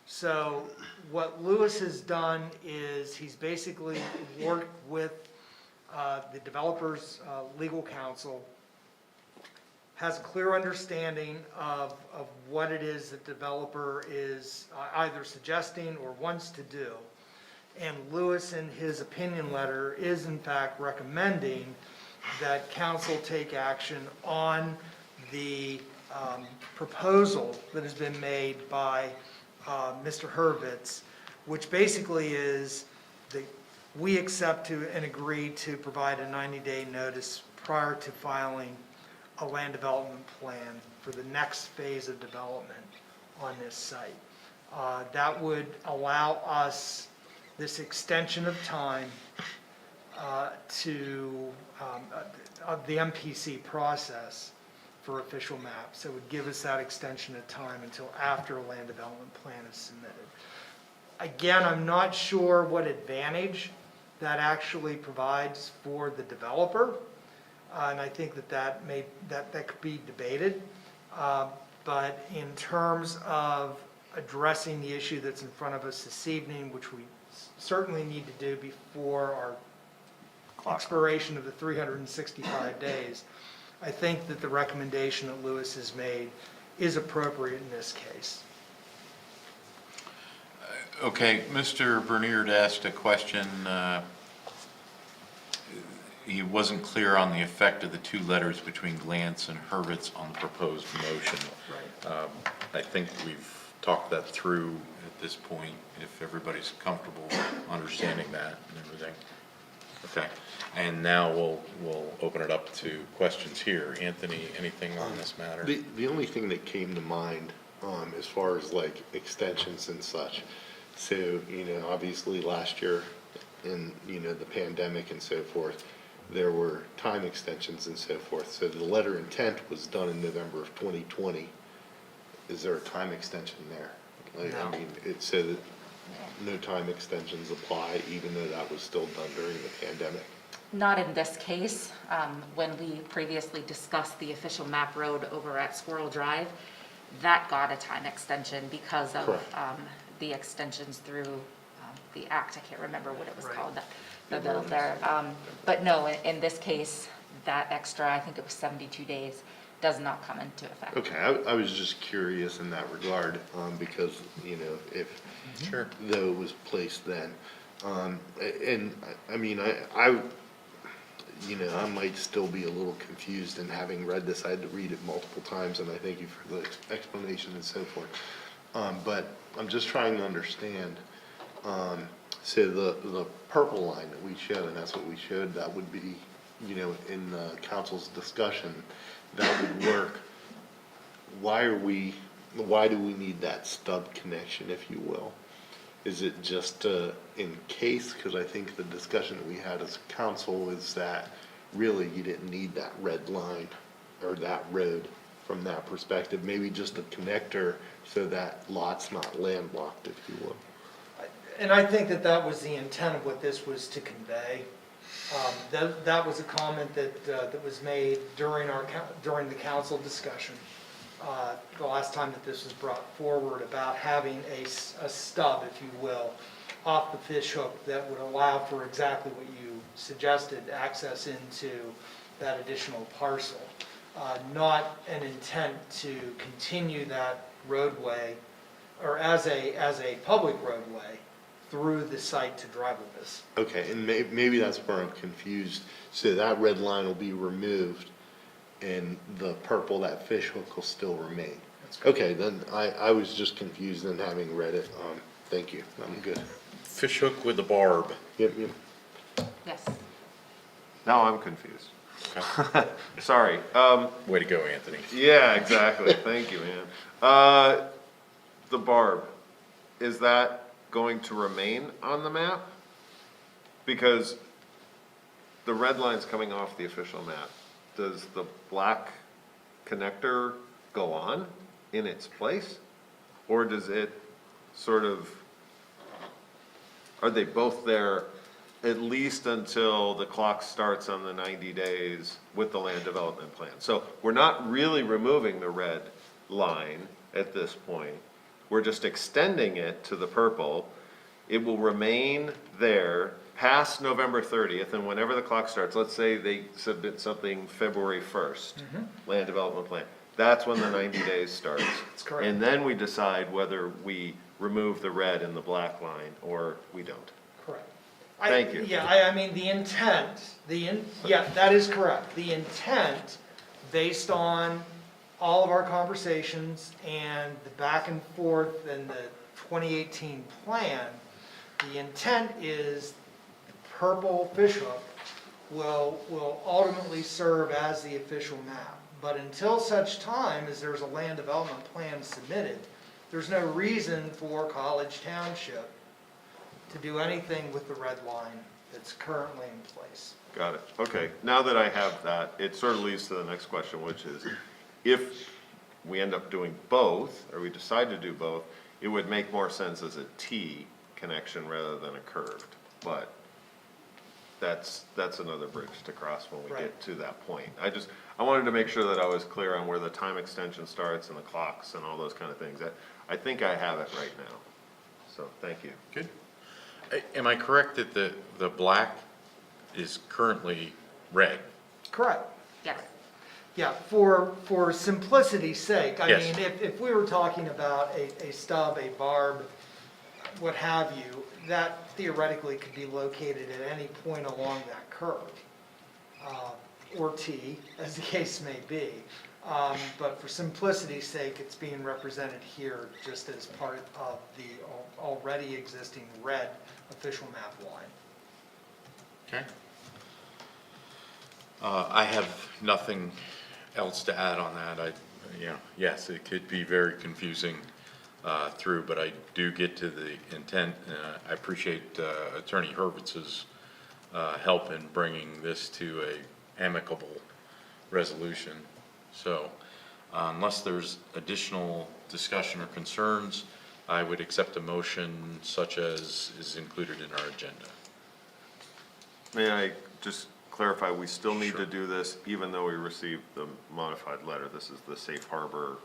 So what Lewis has done is he's basically worked with the developer's legal counsel, has a clear understanding of what it is the developer is either suggesting or wants to do. And Lewis, in his opinion letter, is in fact recommending that council take action on the proposal that has been made by Mr. Hurwitz, which basically is that we accept to and agree to provide a 90-day notice prior to filing a land development plan for the next phase of development on this site. That would allow us this extension of time to of the MPC process for official maps. It would give us that extension of time until after a land development plan is submitted. Again, I'm not sure what advantage that actually provides for the developer. And I think that could be debated. But in terms of addressing the issue that's in front of us this evening, which we certainly need to do before our expiration of the 365 days, I think that the recommendation that Lewis has made is appropriate in this case. Okay, Mr. Bernier asked a question. He wasn't clear on the effect of the two letters between Glantz and Hurwitz on the proposed motion. Right. I think we've talked that through at this point, if everybody's comfortable understanding that and everything. Okay, and now we'll open it up to questions here. Anthony, anything on this matter? The only thing that came to mind, as far as like extensions and such, so, you know, obviously last year in, you know, the pandemic and so forth, there were time extensions and so forth. So the letter intent was done in November of 2020. Is there a time extension there? Like, No. I mean, it said that no time extensions apply, even though that was still done during the pandemic. Not in this case. When we previously discussed the official map road over at Squirrel Drive, that got a time extension because of Correct. the extensions through the act. I can't remember what it was Right. called, the bill there. But no, in this case, that extra, I think it was 72 days, does not come into effect. Okay, I was just curious in that regard, because, you know, if, Sure. though it was placed then. And, I mean, you know, I might still be a little confused in having read this. I had to read it multiple times, and I thank you for the explanation and so forth. But I'm just trying to understand, so the purple line that we showed, and that's what we showed, that would be, you know, in the council's discussion, that would work. Why do we need that stub connection, if you will? Is it just in case, because I think the discussion that we had as council is that really you didn't need that red line or that road from that perspective, maybe just a connector so that lot's not landlocked, if you will. And I think that was the intent of what this was to convey. That was a comment that was made during the council discussion, the last time that this was brought forward, about having a stub, if you will, off the fish hook that would allow for exactly what you suggested, access into that additional parcel. Not an intent to continue that roadway, or as a public roadway, through the site to Drivabus. Okay, and maybe that's where I'm confused. So that red line will be removed and the purple, that fish hook will still remain. That's correct. Okay, then I was just confused in having read it. Thank you, I'm good. Fish hook with the barb. Yep. Yes. Now I'm confused. Okay. Sorry. Way to go, Anthony. Yeah, exactly. Thank you, man. The barb, is that going to remain on the map? Because the red line's coming off the official map. Does the black connector go on in its place? Or does it sort of, are they both there at least until the clock starts on the 90 days with the land development plan? So we're not really removing the red line at this point. We're just extending it to the purple. It will remain there past November 30th, and whenever the clock starts, let's say they submit something February 1st, land development plan. That's when the 90 days starts. That's correct. And then we decide whether we remove the red and the black line, or we don't. Correct. Thank you. Yeah, I mean, the intent, yeah, that is correct. The intent, based on all of our conversations and the back and forth and the 2018 plan, the intent is purple fishhook will ultimately serve as the official map. But until such time as there's a land development plan submitted, there's no reason for College Township to do anything with the red line that's currently in place. Got it. Okay, now that I have that, it sort of leads to the next question, which is, if we end up doing both, or we decide to do both, it would make more sense as a T connection rather than a curved. But that's another bridge to cross when we Right. get to that point. I wanted to make sure that I was clear on where the time extension starts and the clocks and all those kind of things. I think I have it right now. So, thank you. Good. Am I correct that the black is currently red? Correct. Yes. Yeah, for simplicity's sake, I Yes. mean, if we were talking about a stub, a barb, what have you, that theoretically could be located at any point along that curve, or T, as the case may be. But for simplicity's sake, it's being represented here just as part of the already existing red official map line. Okay. I have nothing else to add on that. Yes, it could be very confusing through, but I do get to the intent. I appreciate Attorney Hurwitz's help in bringing this to a amicable resolution. So unless there's additional discussion or concerns, I would accept a motion such as is included in our agenda. May I just clarify, we still need Sure. to do this even though we received the modified letter? This is the safe harbor.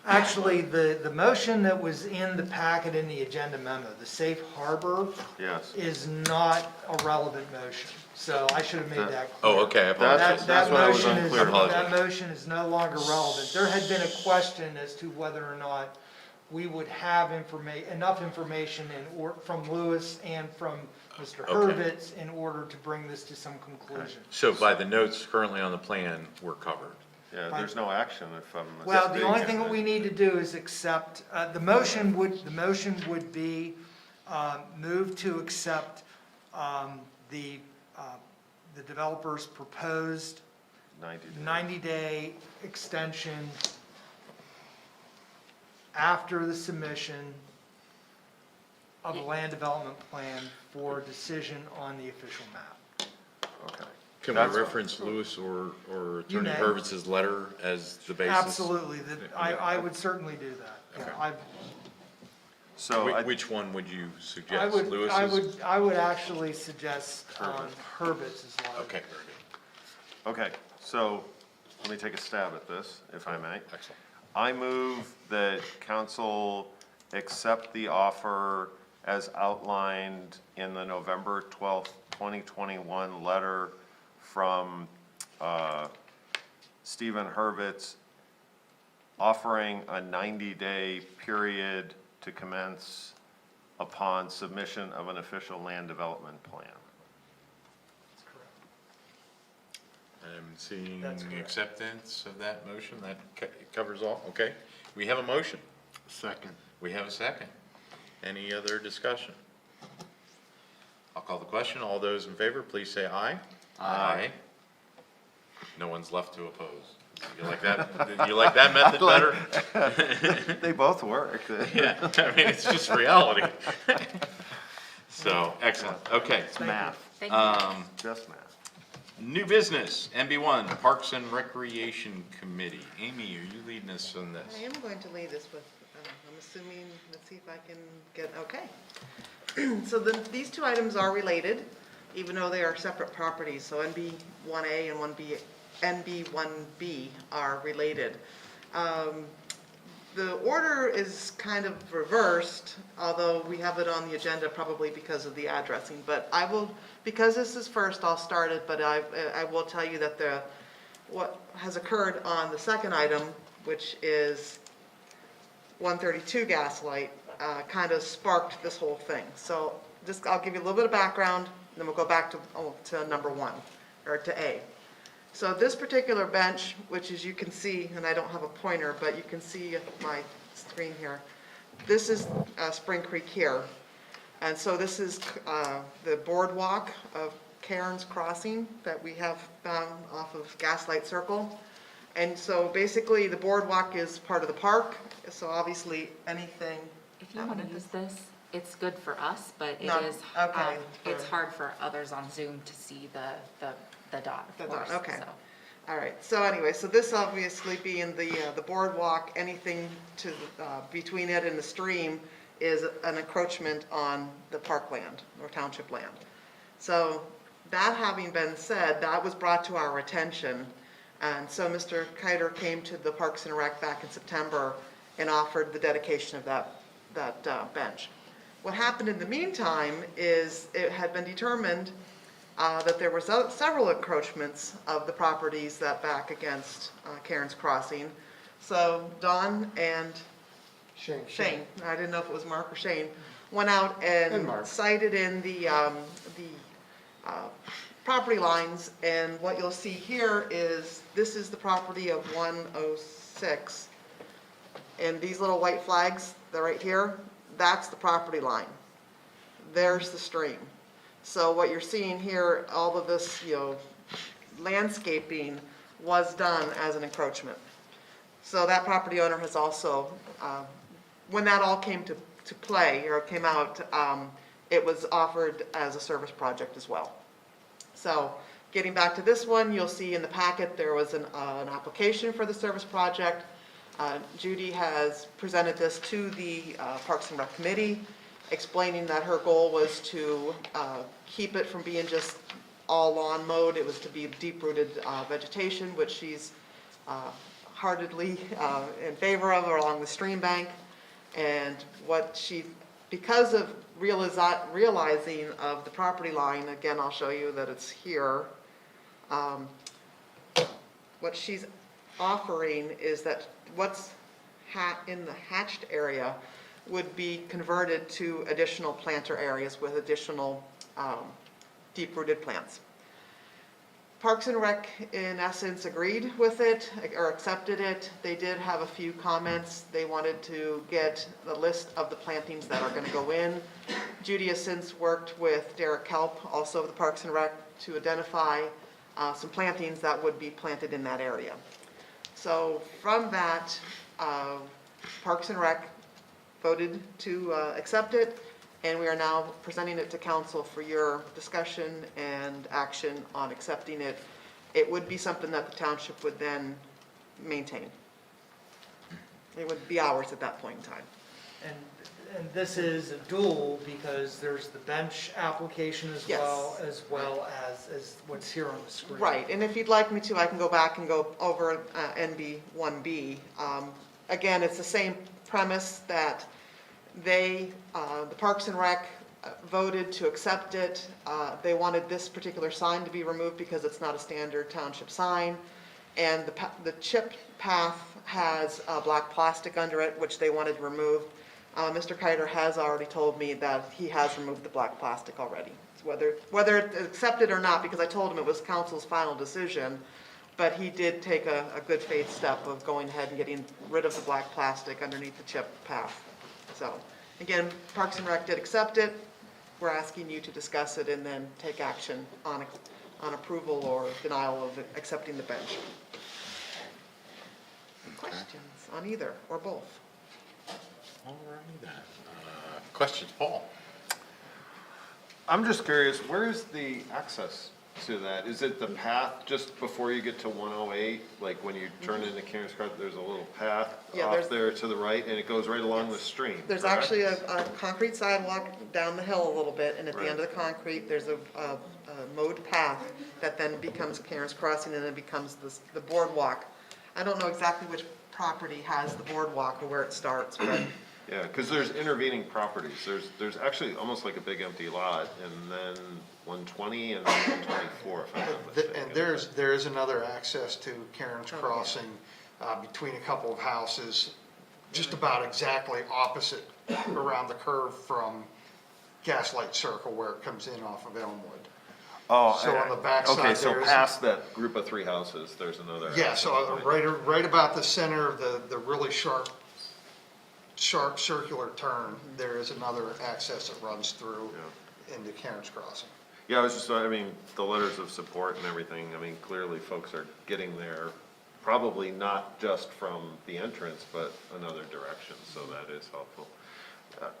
Actually, the motion that was in the packet in the agenda memo, the safe harbor, Yes. is not a relevant motion. So I should have made that clear. Oh, okay, I apologize. That's what I was motion is- unclear about. That motion is no longer relevant. There had been a question as to whether or not we would have enough information from Lewis and from Mr. Okay. Hurwitz in order to bring this to some conclusion. So by the notes currently on the plan, we're covered. Yeah, there's no action if I'm. Well, the only thing that we need to do is accept, the motion would be move to accept the developer's proposed 90 days. 90-day extension after the submission of a land development plan for decision on the official map. Okay. Can That's we fine. reference Lewis or You Attorney may. Hurwitz's letter as the basis? Absolutely, I would certainly do that. Yeah, Okay. So I, Which one would you I suggest? would, Lewis's? I would actually suggest Hurwitz's letter. Okay, very good. okay, so let me take a stab at this, if I may. Excellent. I move that council accept the offer as outlined in the November 12th, 2021 letter from Stephen Hurwitz offering a 90-day period to commence upon submission of an official land development plan. That's correct. I'm seeing That's correct. acceptance of that motion. That covers all. Okay. We have a motion. Second. We have a second. Any other discussion? I'll call the question. All those in favor, please say aye. Aye. No one's left to oppose. You like that? You like that method better? They both work. Yeah, I mean, it's just reality. So, excellent, okay. It's math, Thank you. just math. New business, MB1, Parks and Recreation Committee. Amy, are you leading us on this? I am going to lead this with, I'm assuming, let's see if I can get, okay. So these two items are related, even though they are separate properties. So NB1A and NB1B are related. The order is kind of reversed, although we have it on the agenda probably because of the addressing. But I will, because this is first, I'll start it, but I will tell you that what has occurred on the second item, which is 132 Gaslight, kind of sparked this whole thing. So just, I'll give you a little bit of background, then we'll go back to number one, or to A. So this particular bench, which as you can see, and I don't have a pointer, but you can see my screen here, this is Spring Creek here. And so this is the boardwalk of Cairns Crossing that we have found off of Gaslight Circle. And so basically the boardwalk is part of the park, so obviously anything. If you want to use this, it's good for us, but it No, is, okay. it's hard for others on Zoom to see the dot, The of dot, course, okay. so. All right, so anyway, so this obviously being the boardwalk, anything to, between it and the stream is an encroachment on the parkland or township land. So that having been said, that was brought to our attention. And so Mr. Kiter came to the Parks and Rec back in September and offered the dedication of that bench. What happened in the meantime is it had been determined that there were several encroachments of the properties that back against Cairns Crossing. So Don and Shane, I didn't know if it was Mark or Shane, went out and Mark. cited in the property lines. And what you'll see here is, this is the property of 106. And these little white flags, they're right here, that's the property line. There's the stream. So what you're seeing here, all of this, landscaping was done as an encroachment. So that property owner has also, when that all came to play, or came out, it was offered as a service project as well. So getting back to this one, you'll see in the packet, there was an application for the service project. Judy has presented this to the Parks and Rec Committee, explaining that her goal was to keep it from being just all lawn mowed. It was to be deep-rooted vegetation, which she's heartedly in favor of along the stream bank. And what she, because of realizing of the property line, again, I'll show you that it's here. What she's offering is that what's in the hatched area would be converted to additional planter areas with additional deep-rooted plants. Parks and Rec, in essence, agreed with it or accepted it. They did have a few comments. They wanted to get the list of the plantings that are going to go in. Judy has since worked with Derek Kelp, also of the Parks and Rec, to identify some plantings that would be planted in that area. So from that, Parks and Rec voted to accept it, and we are now presenting it to council for your discussion and action on accepting it. It would be something that the township would then maintain. It would be ours at that point in time. And this is a dual because there's the bench application as Yes. well as what's here on the screen. Right, and if you'd like me to, I can go back and go over NB1B. Again, it's the same premise that they, the Parks and Rec voted to accept it. They wanted this particular sign to be removed because it's not a standard township sign. And the chip path has black plastic under it, which they wanted removed. Mr. Kiter has already told me that he has removed the black plastic already. Whether it's accepted or not, because I told him it was council's final decision, but he did take a good faith step of going ahead and getting rid of the black plastic underneath the chip path. So, again, Parks and Rec did accept it. We're asking you to discuss it and then take action on on approval or denial of accepting the bench. Questions on either or both? All righty then. Questions, Paul? I'm just curious, where is the access to that? Is it the path just before you get to 108? Like when you turn into Karen's Crossing, there's a little path Yeah, off there's- there to the right, and it goes right along the stream, There's correct? actually a concrete sidewalk down the hill a little bit, and at the end of the concrete, there's a mowed path that then becomes Karen's Crossing, and then becomes the boardwalk. I don't know exactly which property has the boardwalk or where it starts, but Yeah, because there's intervening properties. There's actually almost like a big empty lot, and then 120 and then 124, if I'm not mistaken. And there is another access to Karen's Crossing between a couple of houses, just about exactly opposite around the curve from Gaslight Circle where it comes in off of Elmwood. Oh, So on the backside okay, so there is- past that group of 3 houses, there's another. Yeah, access so point. right about the center of the really sharp circular turn, there is another access that runs through into Karen's Crossing. Yeah, I was just, I mean, the letters of support and everything, I mean, clearly folks are getting there, probably not just from the entrance, but another direction, so that is helpful.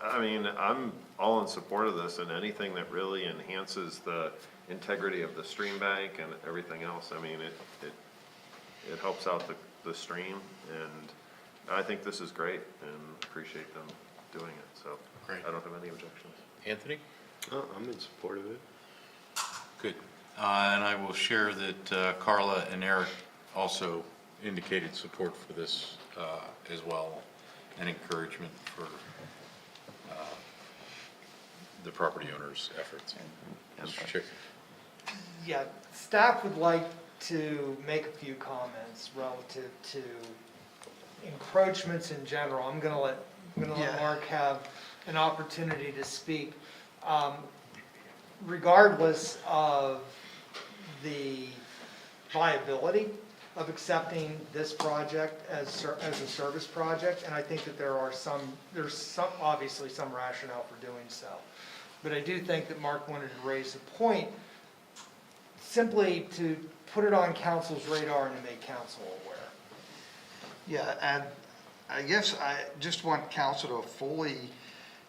I mean, I'm all in support of this, and anything that really enhances the integrity of the stream bank and everything else, I mean, it helps out the stream, and I think this is great, and appreciate them doing it, so Great. I don't have any objections. Anthony? Oh, I'm in support of it. Good. And I will share that Carla and Eric also indicated support for this as well, and encouragement for the property owner's efforts. Mr. Chair. Yeah, staff would like to make a few comments relative to encroachments in general. I'm gonna let Yeah. Mark have an opportunity to speak. Regardless of the viability of accepting this project as a service project, and I think that there's obviously some rationale for doing so. But I do think that Mark wanted to raise a point, simply to put it on council's radar and to make council aware. Yeah, and I guess I just want council to fully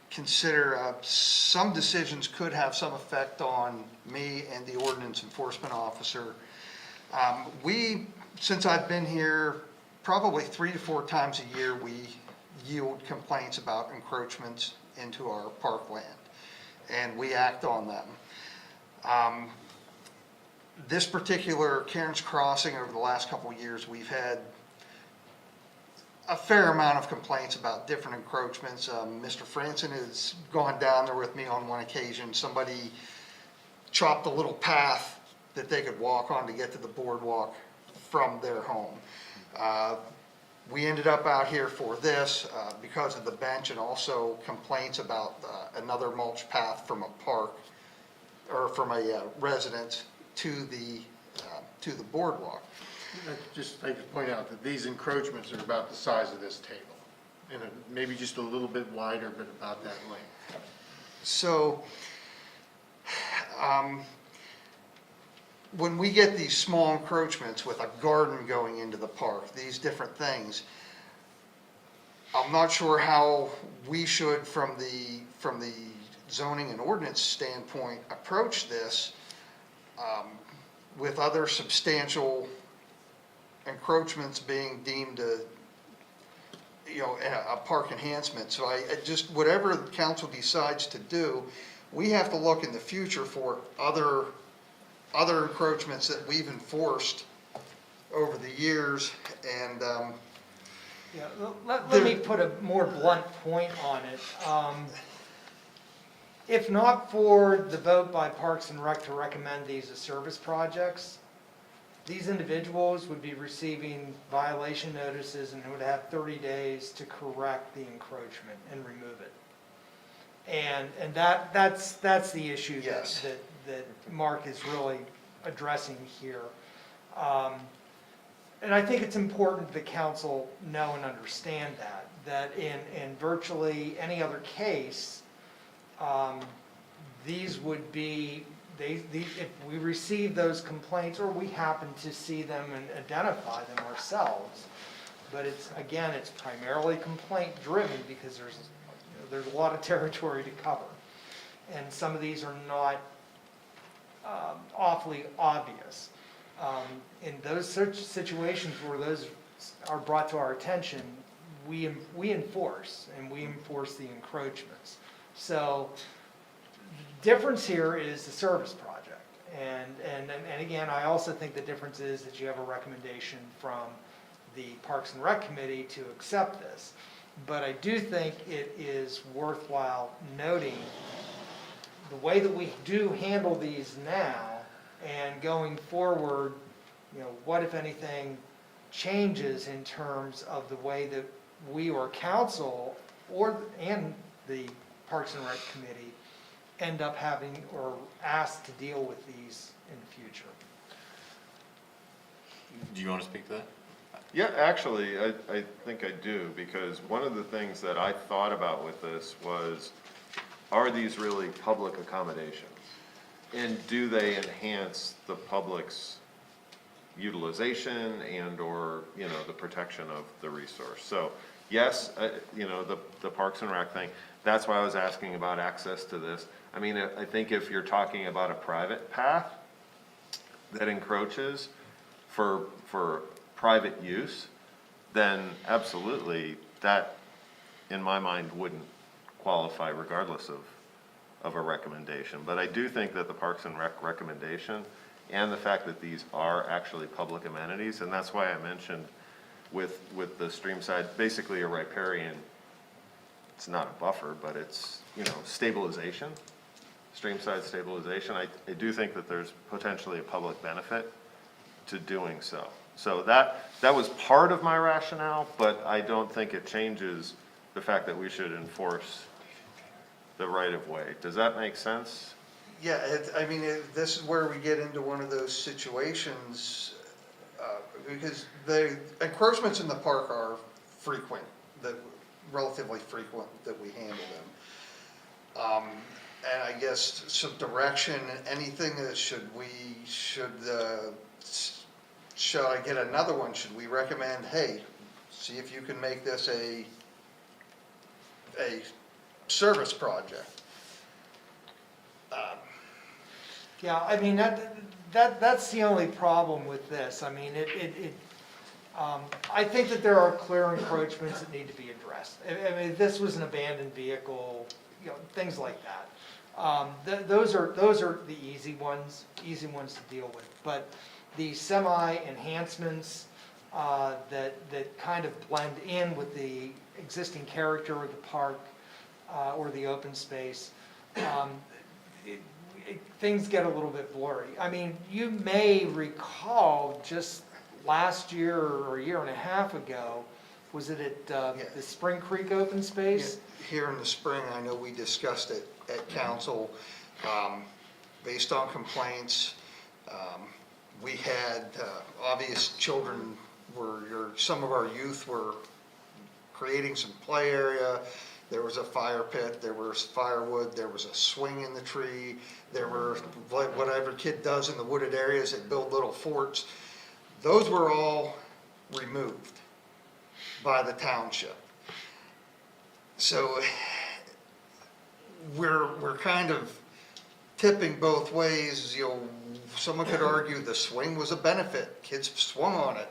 consider, some decisions could have some effect on me and the ordinance enforcement officer. Since I've been here, probably 3 to 4 times a year, we yield complaints about encroachments into our parkland, and we act on them. This particular Karen's Crossing, over the last couple of years, we've had a fair amount of complaints about different encroachments. Mr. Franson has gone down there with me on one occasion. Somebody chopped a little path that they could walk on to get to the boardwalk from their home. We ended up out here for this because of the bench, and also complaints about another mulch path from a park, or from a residence to the boardwalk. I'd just like to point out that these encroachments are about the size of this table, and maybe just a little bit wider, but about that length. So, when we get these small encroachments with a garden going into the park, these different things, I'm not sure how we should, from the zoning and ordinance standpoint, approach this with other substantial encroachments being deemed a park enhancement. So I just, whatever the council decides to do, we have to look in the future for other encroachments that we've enforced over the years, and Yeah, let me put a more blunt point on it. If not for the vote by Parks and Rec to recommend these as service projects, these individuals would be receiving violation notices and would have 30 days to correct the encroachment and remove it. And that's the issue Yes. that Mark is really addressing here. And I think it's important the council know and understand that in virtually any other case, these would be if we receive those complaints, or we happen to see them and identify them ourselves, but again, it's primarily complaint driven because there's a lot of territory to cover. And some of these are not awfully obvious. In those such situations where those are brought to our attention, we enforce, and we enforce the encroachments. So the difference here is the service project. And again, I also think the difference is that you have a recommendation from the Parks and Rec Committee to accept this. But I do think it is worthwhile noting the way that we do handle these now, and going forward, what, if anything, changes in terms of the way that we or council and the Parks and Rec Committee end up having or asked to deal with these in the future. Do you want to speak to that? Yeah, actually, I think I do, because one of the things that I thought about with this was, are these really public accommodations? And do they enhance the public's utilization and/or, the protection of the resource? So, yes, the Parks and Rec thing, that's why I was asking about access to this. I mean, I think if you're talking about a private path that encroaches for private use, then absolutely, that, in my mind, wouldn't qualify regardless of a recommendation. But I do think that the Parks and Rec recommendation and the fact that these are actually public amenities, and that's why I mentioned with the stream side, basically a riparian, it's not a buffer, but it's, stabilization, stream side stabilization. I do think that there's potentially a public benefit to doing so. So that was part of my rationale, but I don't think it changes the fact that we should enforce the right-of-way. Does that make sense? Yeah, this is where we get into one of those situations, because the encroachments in the park are frequent, relatively frequent that we handle them. And I guess some direction, anything that should I get another one? Should we recommend, hey, see if you can make this a service project? Yeah, I mean, that's the only problem with this. I mean, I think that there are clear encroachments that need to be addressed. I mean, if this was an abandoned vehicle, things like that. Those are the easy ones to deal with. But the semi-enhancements that kind of blend in with the existing character of the park or the open space, things get a little bit blurry. I mean, you may recall just last year or a year and a half ago, was it at the Spring Creek open space? Here in the spring, I know we discussed it at council, based on complaints. We had obvious children some of our youth were creating some play area. There was a fire pit, there was firewood, there was a swing in the tree, there were whatever kid does in the wooded areas that build little forts. Those were all removed by the township. So we're kind of tipping both ways. Someone could argue the swing was a benefit, kids swung on it.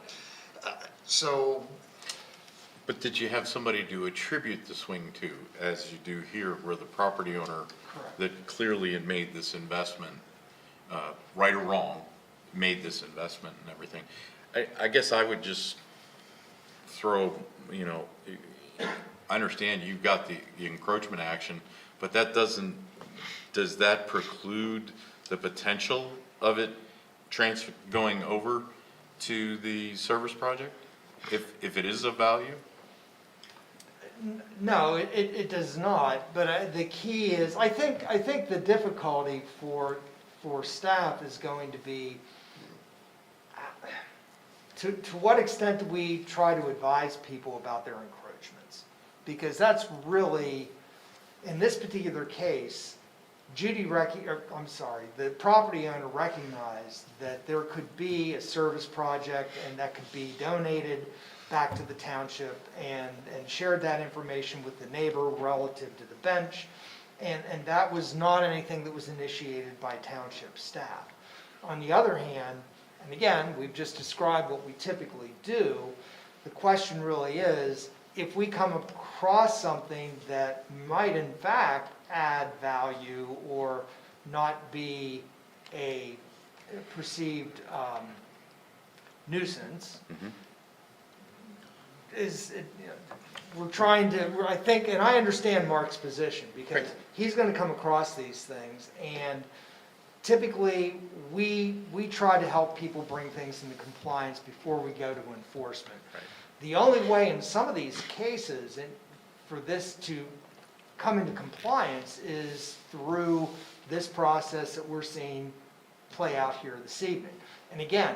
But did you have somebody to attribute the swing to, as you do here, where the property owner that clearly had made this investment, right or wrong, made this investment and everything? I guess I would just throw, I understand you've got the encroachment action, but does that preclude the potential of it going over to the service project, if it is of value? No, it does not, but the key is, I think the difficulty for staff is going to be, to what extent do we try to advise people about their encroachments? Because that's really, in this particular case, the property owner recognized that there could be a service project and that could be donated back to the township, and shared that information with the neighbor relative to the bench. And that was not anything that was initiated by township staff. On the other hand, and again, we've just described what we typically do, the question really is, if we come across something that might in fact add value or not be a perceived nuisance, we're trying to, I think, and I understand Mark's position, because he's gonna come across these things, and typically, we try to help people bring things into compliance before we go to enforcement. Right. The only way in some of these cases, and for this to come into compliance, is through this process that we're seeing play out here this evening. And again,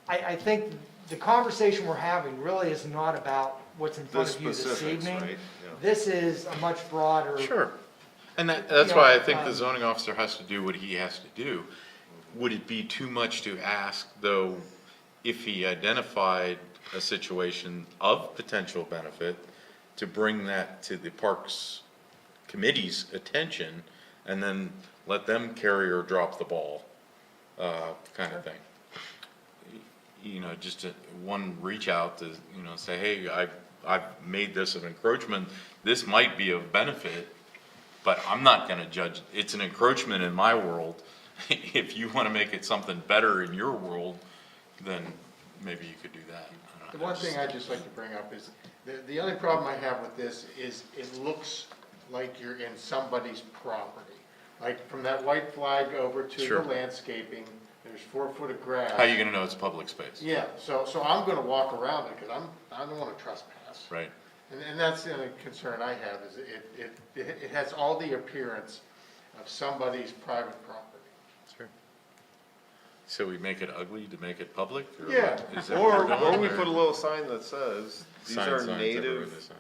I think the conversation we're having really is not about what's in front of you this specifics, evening. right? Yeah. This is a much broader. Sure. And that's why I think the zoning officer has to do what he has to do. Would it be too much to ask, though, if he identified a situation of potential benefit, to bring that to the Parks Committee's attention, and then let them carry or drop the ball, kind of thing? You know, just one reach out to, say, hey, I've made this an encroachment, this might be of benefit, but I'm not gonna judge, it's an encroachment in my world. If you wanna make it something better in your world, then maybe you could do that. I The don't know. one thing I'd just like to bring up is, the only problem I have with this is it looks like you're in somebody's property. Like from that white flag over to Sure. the landscaping, there's 4 foot of grass. How are you gonna know it's public space? Yeah, so I'm gonna walk around it, because I don't wanna trespass. Right? And that's the only concern I have, is it has all the appearance of somebody's private property. Sure. So we make it ugly to make it public? Or Yeah. is that what we're Or doing, we or put a little sign that says, these sign are signs everywhere native they sign?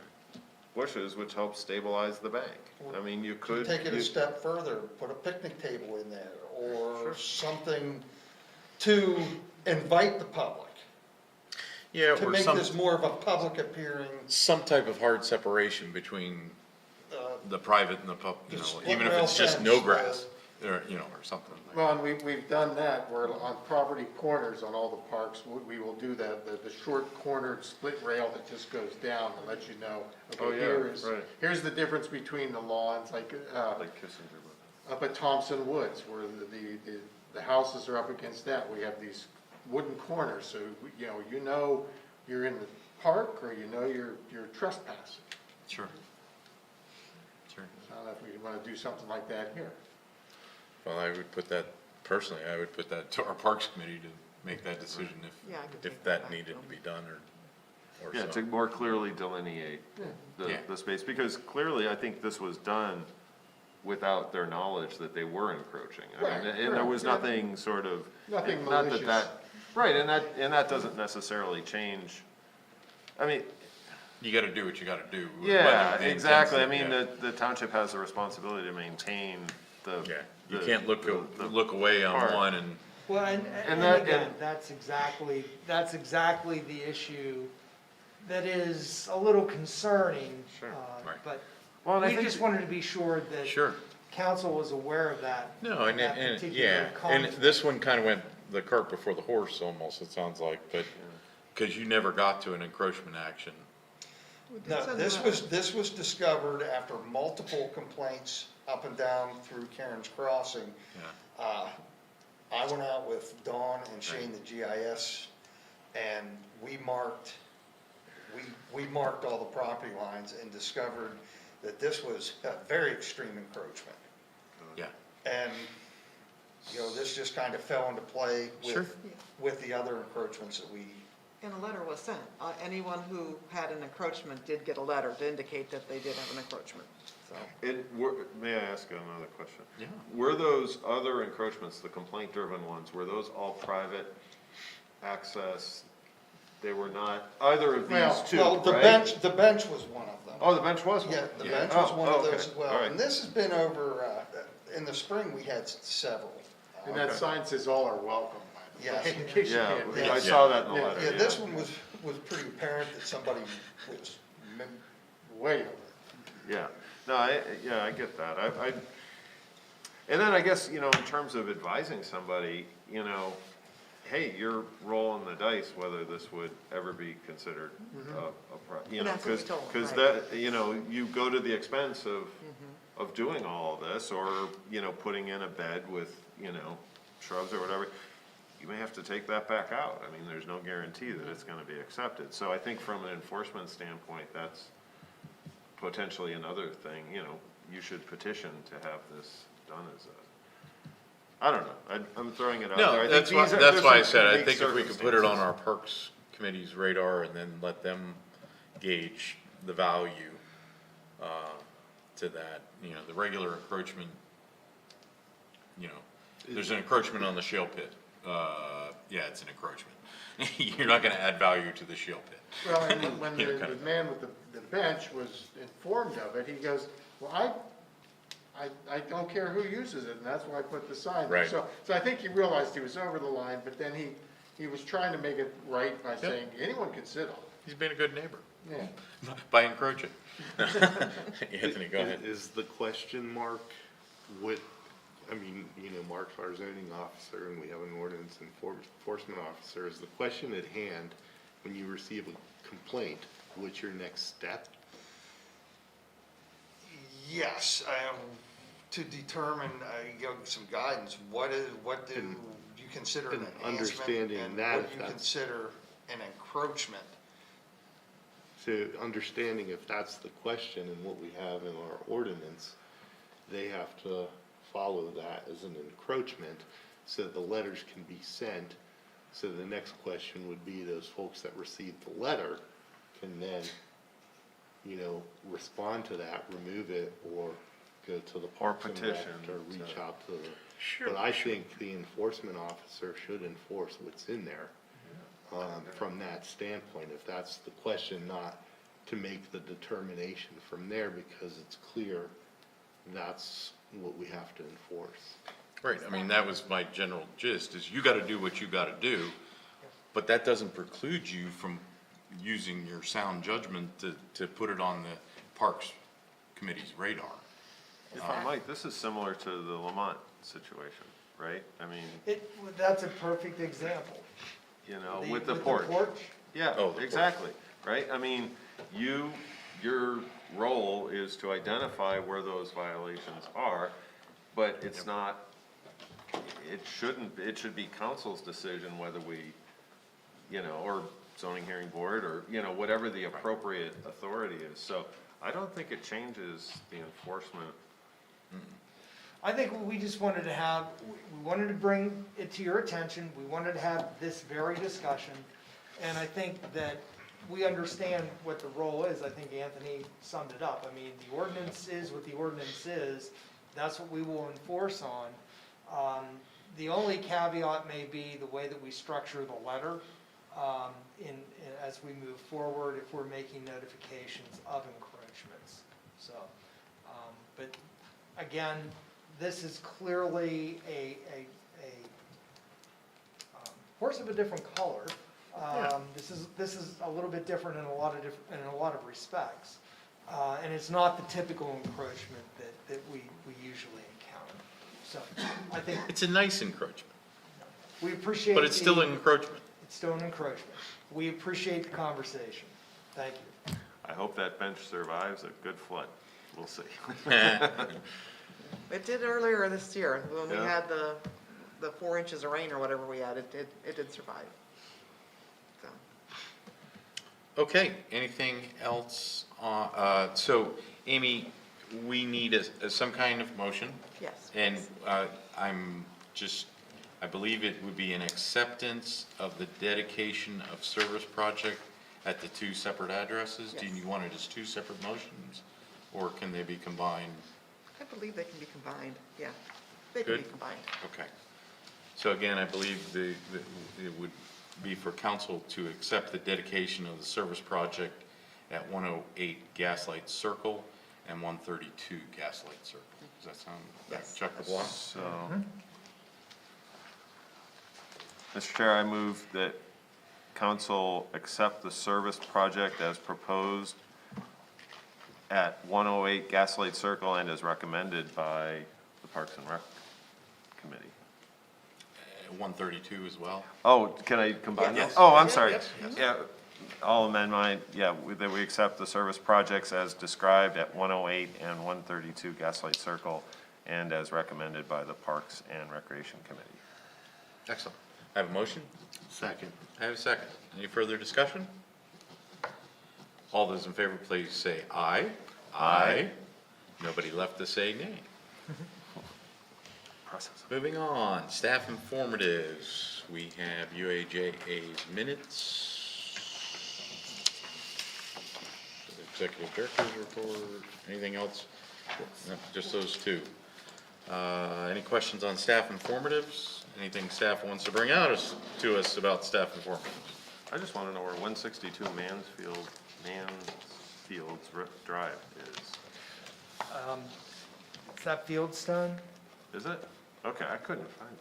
bushes which help stabilize the bank. I mean, you could. Take it a you- step further, put a picnic table in there, or something to invite the public, Yeah, to or make this more of a public appearing, some type of hard separation between the private and the The split even if rail it's just fence, no grass, or, or something. Well, and we've done that, where on property corners on all the parks, we will do that, the short cornered split rail that just goes down and lets you know, Oh, okay, yeah, right. here's the difference between the lawns, like, Like Kissinger. up at Thompson Woods, where the houses are up against that, we have these wooden corners, so, you know you're in the park, or you're trespassing. Sure. Sure. I don't know if we wanna do something like that here. Well, I would put that, personally, I would put that to our Parks Committee to make that decision Yeah, I could if take that that needed back, to be done, or Yeah, so. to more clearly delineate Yeah. the space, because clearly, I think this was done without their knowledge that they were encroaching. I mean, Right, and there was correct, nothing sort of. Nothing not that malicious. Right, and that doesn't necessarily change, I mean, You gotta do what you gotta do. yeah, whether the exactly, I intensity- mean, yeah. the township has a responsibility to maintain the. Yeah, you the- can't look the away on park. one and, Well, and that- again, and- that's exactly the issue that is a little concerning. Sure. Right. But Well, and I we think just wanted to be sure that sure. council was aware of that. No, and, that and, particular yeah, and conflict. this one kinda went the cart before the horse almost, it sounds like, but, cause you never got to an encroachment action. no, this was discovered after multiple complaints up and down through Karen's Crossing. Yeah. I went out with Dawn and Shane, the GIS, and we marked all the property lines and discovered that this was a very extreme encroachment. Yeah, And, this just kind of fell into play Sure. with the other encroachments that we, And a letter was sent. Anyone who had an encroachment did get a letter to indicate that they did have an encroachment, so. May I ask another question? Yeah. Were those other encroachments, the complaint-driven ones, were those all private access? They were not either of these two, well, right? the bench was one of them. Oh, the bench was one? Yeah, the Yeah. bench was Oh, one of okay. those as well. All right. And this has been over, in the spring, we had several. And that sign says all are welcome, by the way. Yes. in case you Yeah, can't read. I saw that in the Yeah. letter, Yeah, yeah. this one was pretty apparent that somebody was, Way over. Yeah, no, I get that. And then I guess, in terms of advising somebody, hey, you're rolling the dice whether this would ever be considered And that's what we told 'em, because right. that, you go to the expense of doing all of this or, putting in a bed with, shrubs or whatever. You may have to take that back out. I mean, there's no guarantee that it's gonna be accepted. So I think from an enforcement standpoint, that's potentially another thing, you should petition to have this done as I don't know, I'm throwing it out there. I No, think that's why, these are- that's there's why I some said, I unique think if we could put it on circumstances. our Parks Committee's radar and then let them gauge the value, to that, the regular encroachment, there's an encroachment on the shale pit. Yeah, it's an encroachment. You're not gonna add value to the shale pit. Well, and when Yeah, the kind of. man with the bench was informed of it, he goes, well, I don't care who uses it, and that's why I put the sign there. Right. So I think he realized he was over the line, but then he was trying to make it right by saying, anyone can sit on it. He's been a good neighbor Yeah. by encroaching. Anthony, go ahead. Is the question, Mark, Mark's our zoning officer and we have an ordinance enforcement officer. Is the question at hand, when you receive a complaint, what's your next step? yes, to determine, some guidance, what do you consider an and enhancement? understanding and that, what if do you that's- consider an encroachment? So understanding if that's the question and what we have in our ordinance, they have to follow that as an encroachment so that the letters can be sent. So the next question would be those folks that received the letter can then, respond to that, remove it, or go to the Parks and Rec petition or reach to- out to the. Sure, But I think the enforcement officer should enforce what's in there. From that standpoint, if that's the question, not to make the determination from there because it's clear that's what we have to enforce. Right, I mean, that was my general gist, is you gotta do what you gotta do, but that doesn't preclude you from using your sound judgment to put it on the Parks Committee's radar. If I might, this is similar to the Lamont situation, right? I mean, That's a perfect example. with the porch. Yeah, Oh, the porch. exactly, right? I mean, your role is to identify where those violations are, but it's not, it should be council's decision whether we, or zoning hearing board, or, whatever the appropriate authority is. So I don't think it changes the enforcement. I think we just wanted to have, we wanted to bring it to your attention, we wanted to have this very discussion, and I think that we understand what the role is. I think Anthony summed it up. I mean, the ordinance is what the ordinance is, that's what we will enforce on. The only caveat may be the way that we structure the letter, as we move forward, if we're making notifications of encroachments, so. But again, this is clearly a horse of a different color. This is a little bit different in a lot of respects. And it's not the typical encroachment that we usually encounter. So I think It's a nice encroachment, we appreciate. but it's still the- an encroachment. It's still an encroachment. We appreciate the conversation. Thank you. I hope that bench survives a good flood. We'll see. It did earlier this year, when we Yeah. had the 4 inches of rain or whatever we had, it did survive. So, Okay, anything else? So Amy, we need some kind of motion. yes. And I believe it would be an acceptance of the dedication of service project at the 2 separate addresses. Do Yes. you want it as 2 separate motions, or can they be combined? I believe they can be combined, yeah. They can be Good. combined. Okay. So again, I believe it would be for council to accept the dedication of the service project at 108 Gaslight Circle and 132 Gaslight Circle. Does that sound, Yes. check the block? So, Mr. Chair, I move that council accept the service project as proposed at 108 Gaslight Circle and as recommended by the Parks and Rec Committee. 132 as well? Oh, can I combine those? Yes. Oh, I'm sorry. Yes, yes. Yeah, I'll amend mine, that we accept the service projects as described at 108 and 132 Gaslight Circle and as recommended by the Parks and Recreation Committee. Excellent. I have a motion? Second. I have a second. Any further discussion? All those in favor, please say aye. Aye. Nobody left to say nay. Process. Moving on, staff informatives. We have UAJA's minutes. Executive Director's report, anything else? No, just those two. Any questions on staff informatives? Anything staff wants to bring out to us about staff informatives? I just want to know where 162 Mansfields Drive is. Is that Fieldstone? Is it? Okay, I couldn't find it.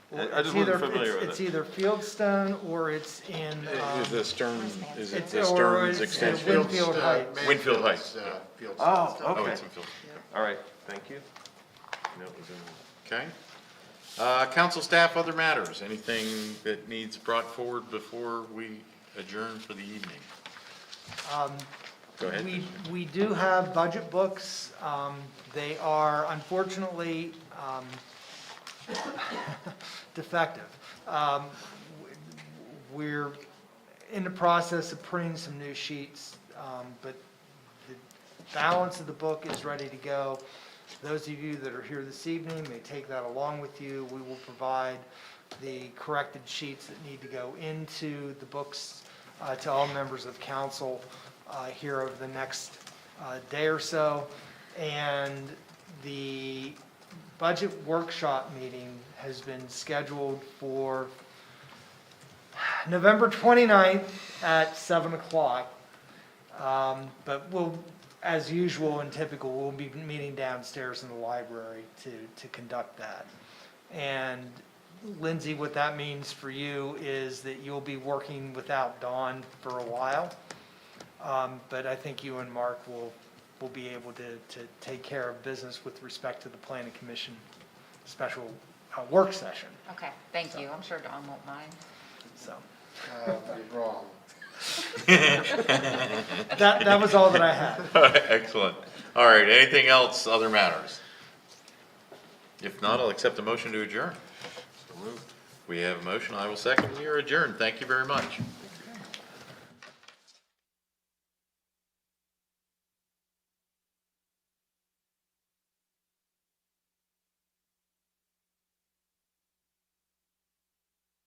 Well, I just wasn't familiar with It's it. either Fieldstone or it's in, Is the Stern, is it it's, the or Stearns it's extension? Winfield Heights. Winfield Heights. Oh, Oh, okay. it's in Field. All right, thank you. No, it was in. Okay. Council staff, other matters, anything that needs brought forward before we adjourn for the evening? Go ahead. We do have budget books. They are unfortunately defective. We're in the process of printing some new sheets, but the balance of the book is ready to go. Those of you that are here this evening may take that along with you. We will provide the corrected sheets that need to go into the books to all members of council here over the next day or so. And the budget workshop meeting has been scheduled for November 29th at 7 o'clock. But we'll, as usual and typical, we'll be meeting downstairs in the library to conduct that. And Lindsay, what that means for you is that you'll be working without Dawn for a while. But I think you and Mark will be able to take care of business with respect to the planning commission special work session, Okay, thank you. I'm sure Dawn won't mind. so. You're wrong. That was all that I had. Excellent. All right, anything else, other matters? If not, I'll accept a motion to adjourn. We have a motion, I will second. We are adjourned. Thank you very much.